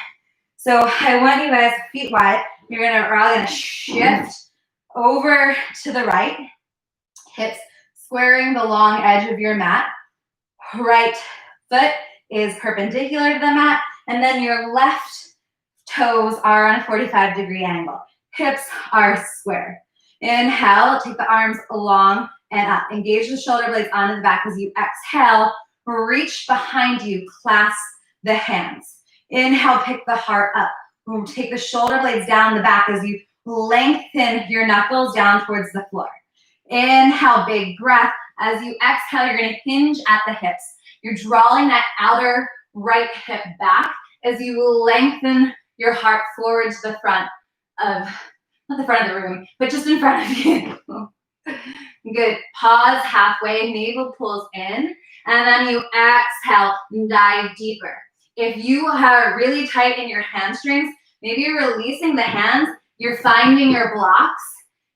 So I want you guys feet wide. We're all going to shift over to the right. Hips squaring the long edge of your mat. Right foot is perpendicular to the mat, and then your left toes are on a 45-degree angle. Hips are square. Inhale, take the arms long and up. Engage the shoulder blades onto the back as you exhale. Reach behind you, clasp the hands. Inhale, pick the heart up. Take the shoulder blades down the back as you lengthen your knuckles down towards the floor. Inhale, big breath. As you exhale, you're going to hinge at the hips. You're drawing that outer right hip back as you lengthen your heart forward to the front of, not the front of the room, but just in front of you. Good. Pause halfway, navel pulls in, and then you exhale and dive deeper. If you are really tight in your hamstrings, maybe you're releasing the hands, you're finding your blocks,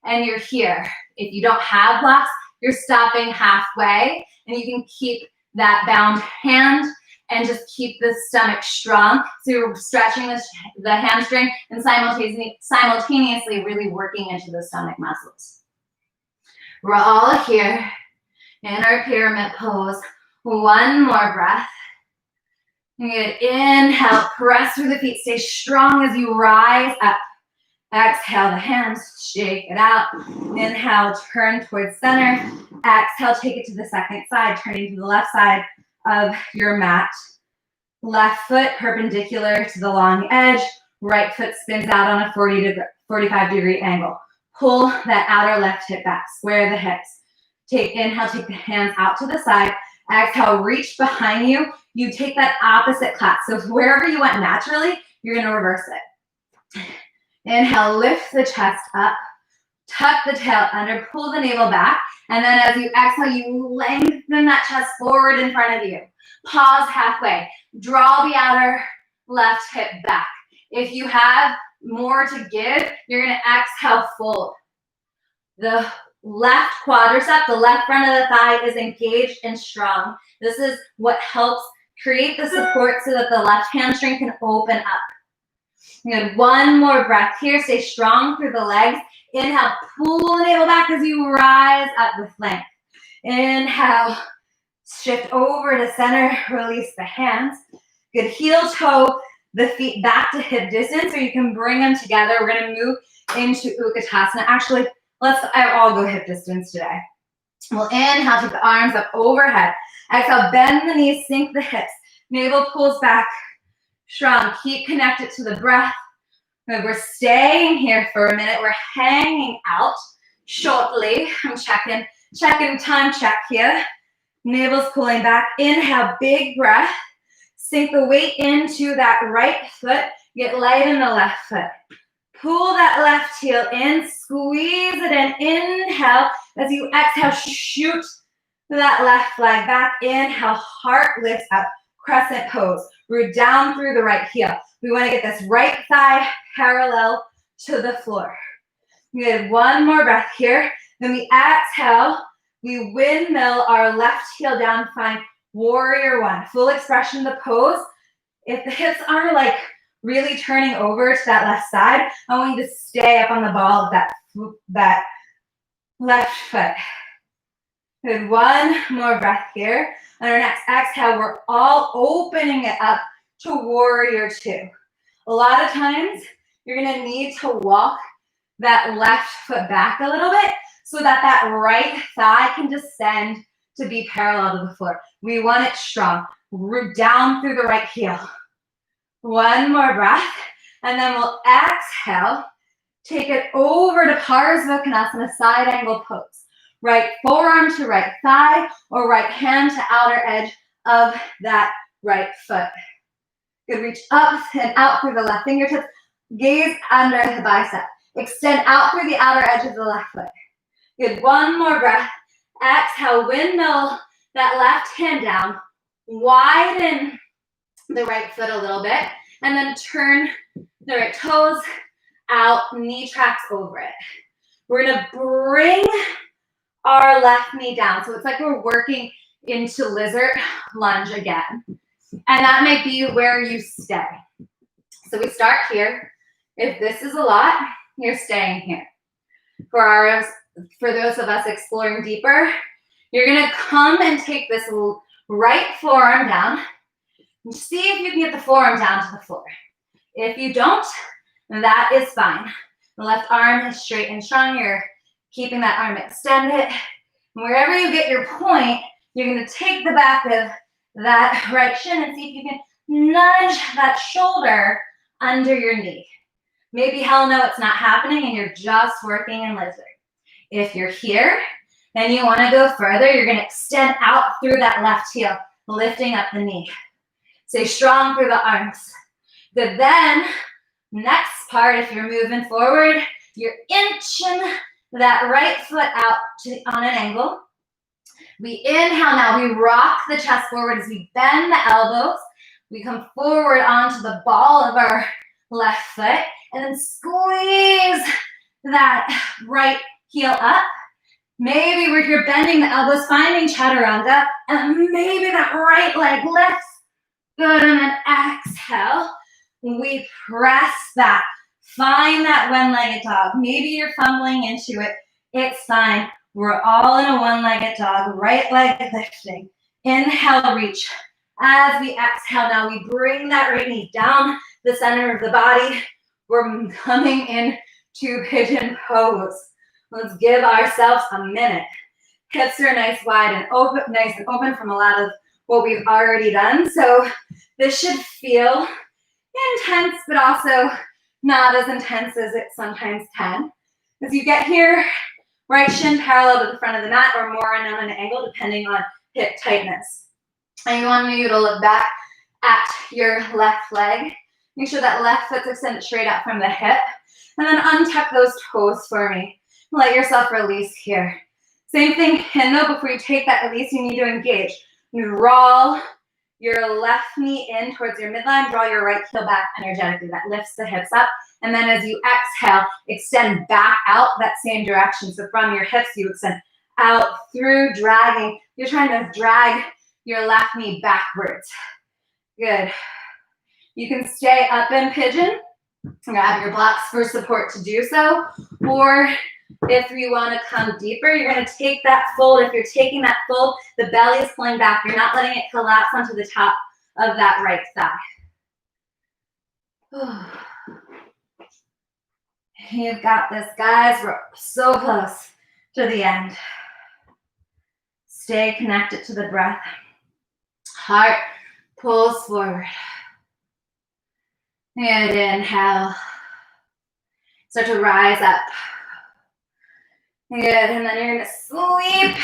and you're here. If you don't have blocks, you're stopping halfway, and you can keep that bound hand and just keep the stomach strong. So you're stretching the hamstring and simultaneously really working into the stomach muscles. We're all here in our pyramid pose. One more breath. Good. Inhale, press through the feet. Stay strong as you rise up. Exhale the hands, shake it out. Inhale, turn towards center. Exhale, take it to the second side, turning to the left side of your mat. Left foot perpendicular to the long edge. Right foot spins out on a 45-degree angle. Pull that outer left hip back, square the hips. Inhale, take the hands out to the side. Exhale, reach behind you. You take that opposite clap. So wherever you went naturally, you're gonna reverse it. Inhale, lift the chest up. Tuck the tail under, pull the navel back. And then as you exhale, you lengthen that chest forward in front of you. Pause halfway. Draw the outer left hip back. If you have more to give, you're gonna exhale, fold. The left quadricep, the left front of the thigh is engaged and strong. This is what helps create the support so that the left hamstring can open up. Good. One more breath here. Stay strong through the legs. Inhale, pull the navel back as you rise up with length. Inhale, shift over to center, release the hands. Good. Heel toe the feet back to hip distance, or you can bring them together. We're gonna move into Utkatasana. Actually, let's all go hip distance today. We'll inhale, take the arms up overhead. Exhale, bend the knees, sink the hips. Navel pulls back, strong. Keep connected to the breath. Good. We're staying here for a minute. We're hanging out shortly. I'm checking time check here. Navel's pulling back. Inhale, big breath. Sink the weight into that right foot. Get light in the left foot. Pull that left heel in, squeeze it in. Inhale, as you exhale, shoot that left leg back. Inhale, heart lifts up, crescent pose. Root down through the right heel. We want to get this right thigh parallel to the floor. Good. One more breath here. Then we exhale, we windmill our left heel down, find warrior one. Full expression of the pose. If the hips aren't like really turning over to that left side, I want you to stay up on the ball of that left foot. Good. One more breath here. On our next exhale, we're all opening it up to warrior two. A lot of times, you're gonna need to walk that left foot back a little bit so that that right thigh can descend to be parallel to the floor. We want it strong. Root down through the right heel. One more breath, and then we'll exhale. Take it over to Parsvakonasana, side angle pose. Right forearm to right thigh, or right hand to outer edge of that right foot. Good. Reach up and out through the left fingertips. Gaze under the bicep. Extend out through the outer edge of the left foot. Good. One more breath. Exhale, windmill that left hand down. Widen the right foot a little bit, and then turn the right toes out, knee tracks over it. We're gonna bring our left knee down. So it's like we're working into lizard lunge again. And that might be where you stay. So we start here. If this is a lot, you're staying here. For those of us exploring deeper, you're gonna come and take this right forearm down. And see if you can get the forearm down to the floor. If you don't, that is fine. The left arm is straight and strong. You're keeping that arm extended. And wherever you get your point, you're gonna take the back of that right shin and see if you can nudge that shoulder under your knee. Maybe hell no, it's not happening and you're just working in lizard. If you're here and you wanna go further, you're gonna extend out through that left heel, lifting up the knee. Stay strong through the arms. Good. Then, next part, if you're moving forward, you're inching that right foot out on an angle. We inhale now, we rock the chest forward as we bend the elbows. We come forward onto the ball of our left foot and then squeeze that right heel up. Maybe where you're bending the elbows, finding chaturanga, and maybe that right leg lifts. Good, and then exhale. We press back. Find that one-legged dog. Maybe you're fumbling into it. It's fine. We're all in a one-legged dog. Right leg lifting. Inhale, reach. As we exhale now, we bring that right knee down the center of the body. We're coming into pigeon pose. Let's give ourselves a minute. Hips are nice wide and open, nice and open from a lot of what we've already done. So this should feel intense, but also not as intense as it sometimes can. As you get here, right shin parallel to the front of the mat or more on an angle depending on hip tightness. And you want you to look back at your left leg. Make sure that left foot's extended straight out from the hip. And then untuck those toes for me. Let yourself release here. Same thing, and though before you take that release, you need to engage. Draw your left knee in towards your midline. Draw your right heel back energetically. That lifts the hips up. And then as you exhale, extend back out that same direction. So from your hips, you extend out through dragging. You're trying to drag your left knee backwards. Good. You can stay up in pigeon. Grab your blocks for support to do so. Or if you want to come deeper, you're going to take that fold. If you're taking that fold, the belly is pulling back. You're not letting it collapse onto the top of that right thigh. You've got this, guys. We're so close to the end. Stay connected to the breath. Heart pulls forward. And inhale. Start to rise up. Good, and then you're gonna sweep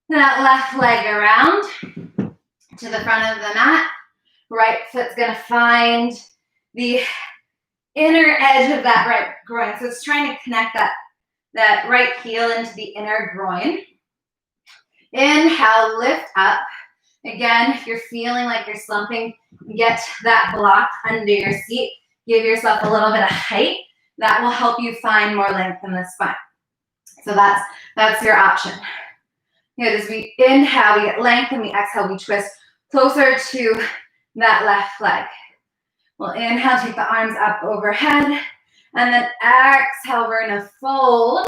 that left leg around to the front of the mat. Right foot's gonna find the inner edge of that right groin. So it's trying to connect that right heel into the inner groin. Inhale, lift up. Again, if you're feeling like you're slumping, get that block under your seat. Give yourself a little bit of height. That will help you find more length in the spine. So that's your option. Good, as we inhale, we get length, and we exhale, we twist closer to that left leg. We'll inhale, take the arms up overhead, and then exhale, we're gonna fold,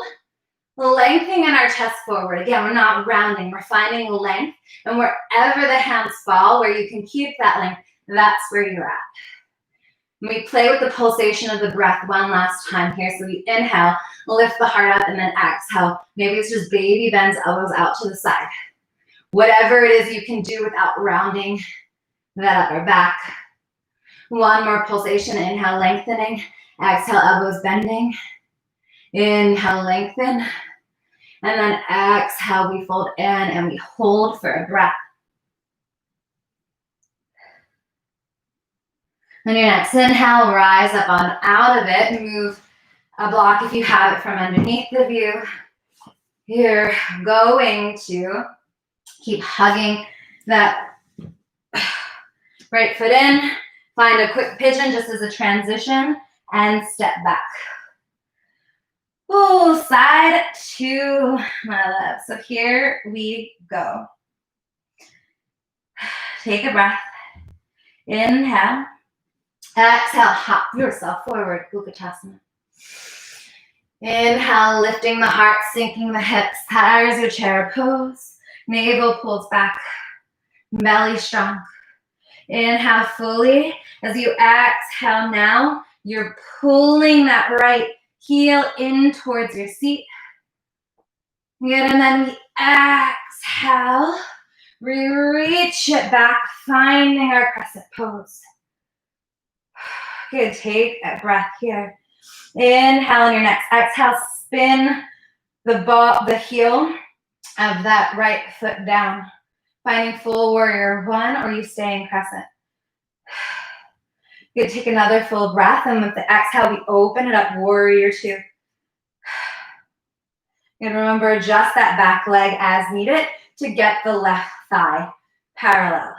lengthening in our chest forward. Again, we're not rounding, we're finding length, and wherever the hands fall, where you can keep that length, that's where you're at. We play with the pulsation of the breath one last time here. So we inhale, lift the heart up, and then exhale. Maybe it's just baby bends elbows out to the side. Whatever it is you can do without rounding that upper back. One more pulsation. Inhale, lengthening. Exhale, elbows bending. Inhale, lengthen. And then exhale, we fold in and we hold for a breath. On your next inhale, rise up on out of it and move a block if you have it from underneath the view. You're going to keep hugging that right foot in. Find a quick pigeon just as a transition and step back. Oh, side to my left. So here we go. Take a breath. Inhale. Exhale, hop yourself forward, Utkatasana. Inhale, lifting the heart, sinking the hips, tires your chair pose. Navel pulls back, belly strong. Inhale fully. As you exhale now, you're pulling that right heel in towards your seat. Good, and then we exhale. We reach it back, finding our crescent pose. Good, take a breath here. Inhale on your next exhale, spin the heel of that right foot down. Finding full warrior one, or you stay in crescent. Good, take another full breath, and with the exhale, we open it up, warrior two. And remember, adjust that back leg as needed to get the left thigh parallel.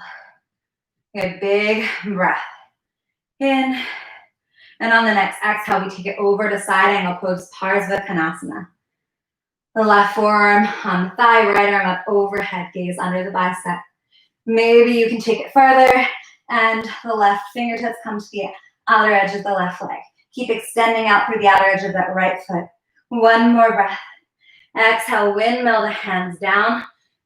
Good, big breath. In. And on the next exhale, we take it over to side angle pose, Parsvakonasana. The left forearm on the thigh, right arm up overhead, gaze under the bicep. Maybe you can take it further, and the left fingertips come to the outer edge of the left leg. Keep extending out through the outer edge of that right foot. One more breath. Exhale, windmill the hands down.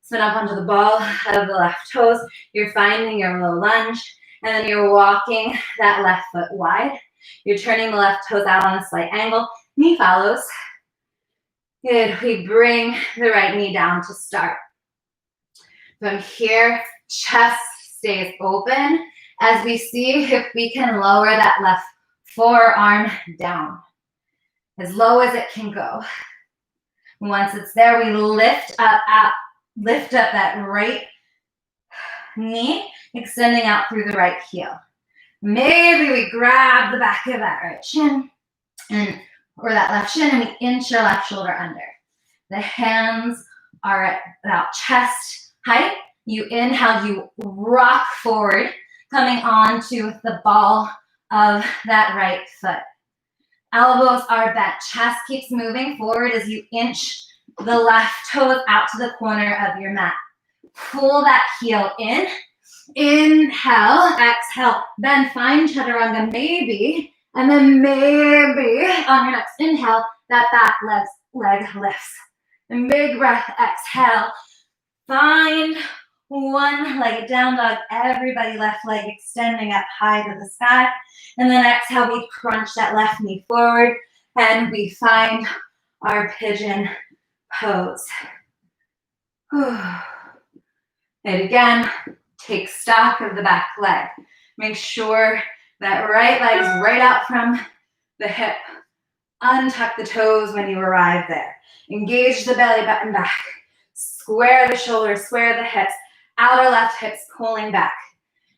spin up onto the ball of the left toes. You're finding your low lunge, and then you're walking that left foot wide. You're turning the left toes out on a slight angle. Knee follows. Good. We bring the right knee down to start. From here, chest stays open as we see if we can lower that left forearm down as low as it can go. Once it's there, we lift up that right knee, extending out through the right heel. Maybe we grab the back of that right shin or that left shin, and we inch our left shoulder under. The hands are at about chest height. You inhale, you rock forward, coming onto the ball of that right foot. Elbows are bent. Chest keeps moving forward as you inch the left toes out to the corner of your mat. Pull that heel in. Inhale, exhale, then find chaturanga maybe, and then maybe on your next inhale, that back leg lifts. And big breath, exhale. Find one-legged down dog, everybody left leg extending up high to the sky. And then exhale, we crunch that left knee forward and we find our pigeon pose. And again, take stock of the back leg. Make sure that right leg's right out from the hip. Untuck the toes when you arrive there. Engage the belly button back. Square the shoulders, square the hips. Outer left hips pulling back.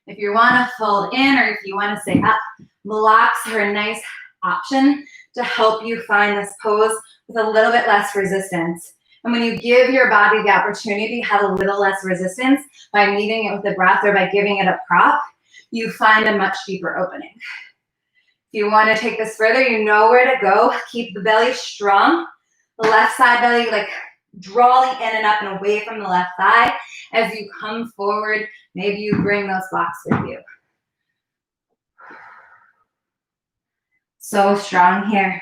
If you want to fold in or if you want to stay up, blocks are a nice option to help you find this pose with a little bit less resistance. And when you give your body the opportunity to have a little less resistance by meeting it with the breath or by giving it a prop, you find a much deeper opening. If you want to take this further, you know where to go. Keep the belly strong. The left side belly like drawing in and up and away from the left thigh. As you come forward, maybe you bring those blocks with you. So strong here.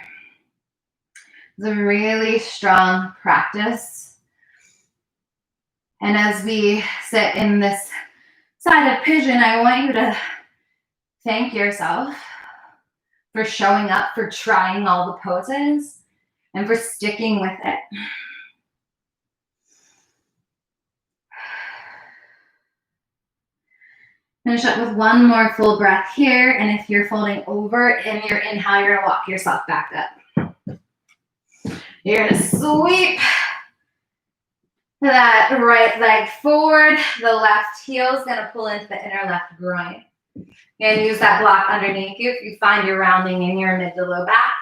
It's a really strong practice. And as we sit in this side of pigeon, I want you to thank yourself for showing up, for trying all the poses, and for sticking with it. Finish up with one more full breath here, and if you're folding over in your inhale, you're gonna walk yourself back up. You're gonna sweep that right leg forward. The left heel is gonna pull into the inner left groin. And use that block underneath you if you find you're rounding in your mid to low back.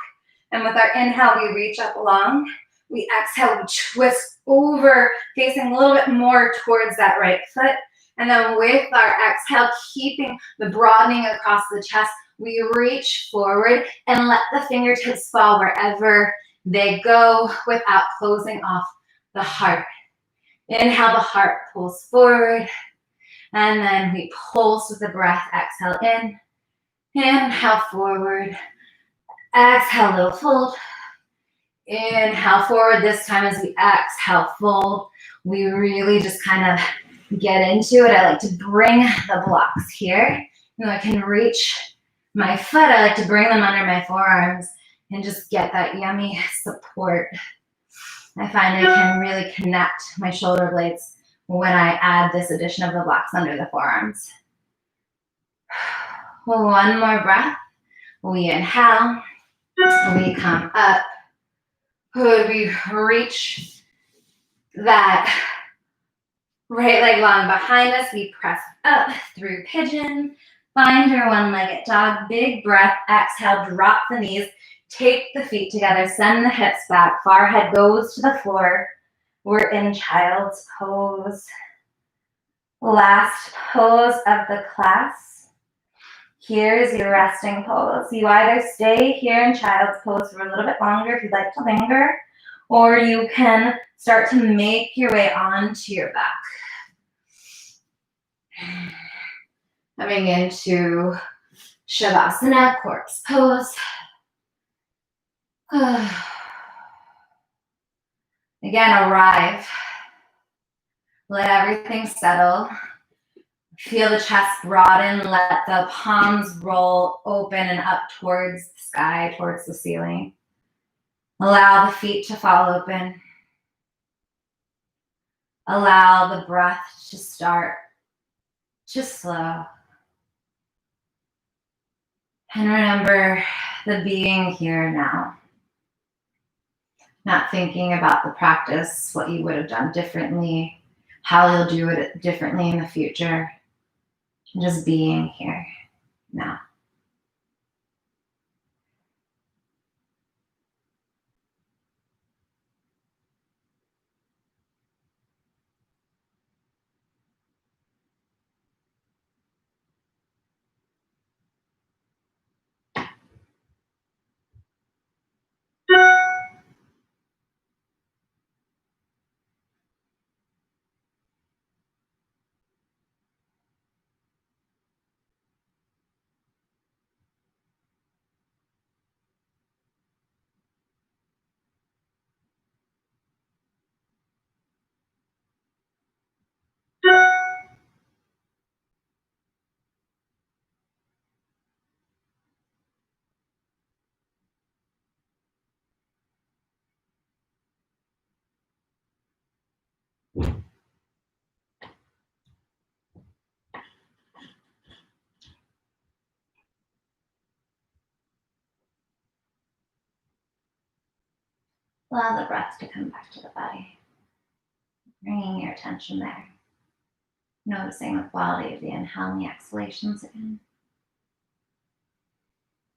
And with our inhale, we reach up long. We exhale, we twist over, facing a little bit more towards that right foot. And then with our exhale, keeping the broadening across the chest, we reach forward and let the fingertips fall wherever they go without closing off the heart. Inhale, the heart pulls forward. And then we pulse with the breath. Exhale in. Inhale forward. Exhale, little fold. Inhale forward. This time as we exhale, fold. We really just kind of get into it. I like to bring the blocks here. You know, I can reach my foot. I like to bring them under my forearms and just get that yummy support. I find I can really connect my shoulder blades when I add this addition of the blocks under the forearms. One more breath. We inhale. We come up. We reach that right leg long behind us. We press up through pigeon. Find your one-legged dog. Big breath. Exhale. Drop the knees. Take the feet together. Send the hips back. Forehead goes to the floor. We're in child's pose. Last pose of the class. Here's your resting pose. You either stay here in child's pose for a little bit longer if you'd like to linger, or you can start to make your way onto your back. Coming into Shavasana, corpse pose. Again, arrive Let everything settle. Feel the chest broaden. Let the palms roll open and up towards the sky, towards the ceiling. Allow the feet to fall open. Allow the breath to start to slow. And remember the being here now. Not thinking about the practice, what you would have done differently, how you'll do it differently in the future. Just being here now. Allow the breath to come back to the body. Bringing your attention there. Noticing the quality of the inhale and the exhalations again.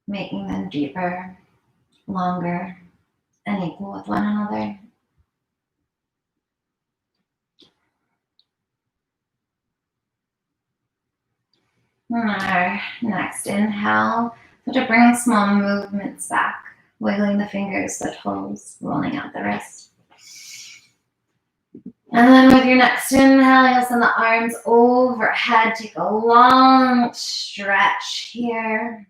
Making them deeper, longer, and equal with one another. And our next inhale, so to bring small movements back, wiggling the fingers, the toes, rolling out the wrist. And then with your next inhale, you'll send the arms overhead. Take a long stretch here.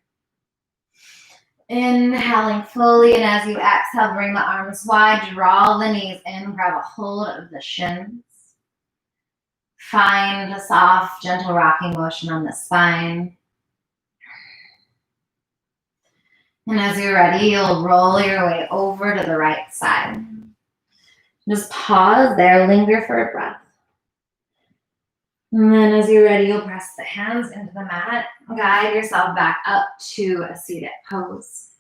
Inhaling fully, and as you exhale, bring the arms wide, draw the knees in, grab a hold of the shins. Find a soft, gentle rocking motion on the spine. And as you're ready, you'll roll your way over to the right side. Just pause there, linger for a breath. And then as you're ready, you'll press the hands into the mat. Guide yourself back up to a seated pose.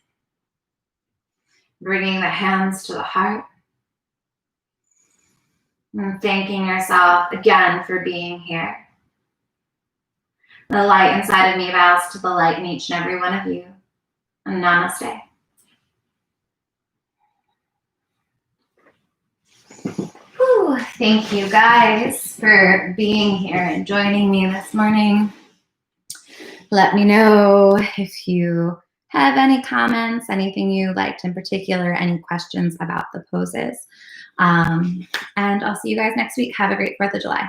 Bringing the hands to the heart. And thanking yourself again for being here. The light inside of me bows to the light in each and every one of you. And namaste. Whew, thank you guys for being here and joining me this morning. Let me know if you have any comments, anything you liked in particular, any questions about the poses. And I'll see you guys next week. Have a great 4th of July.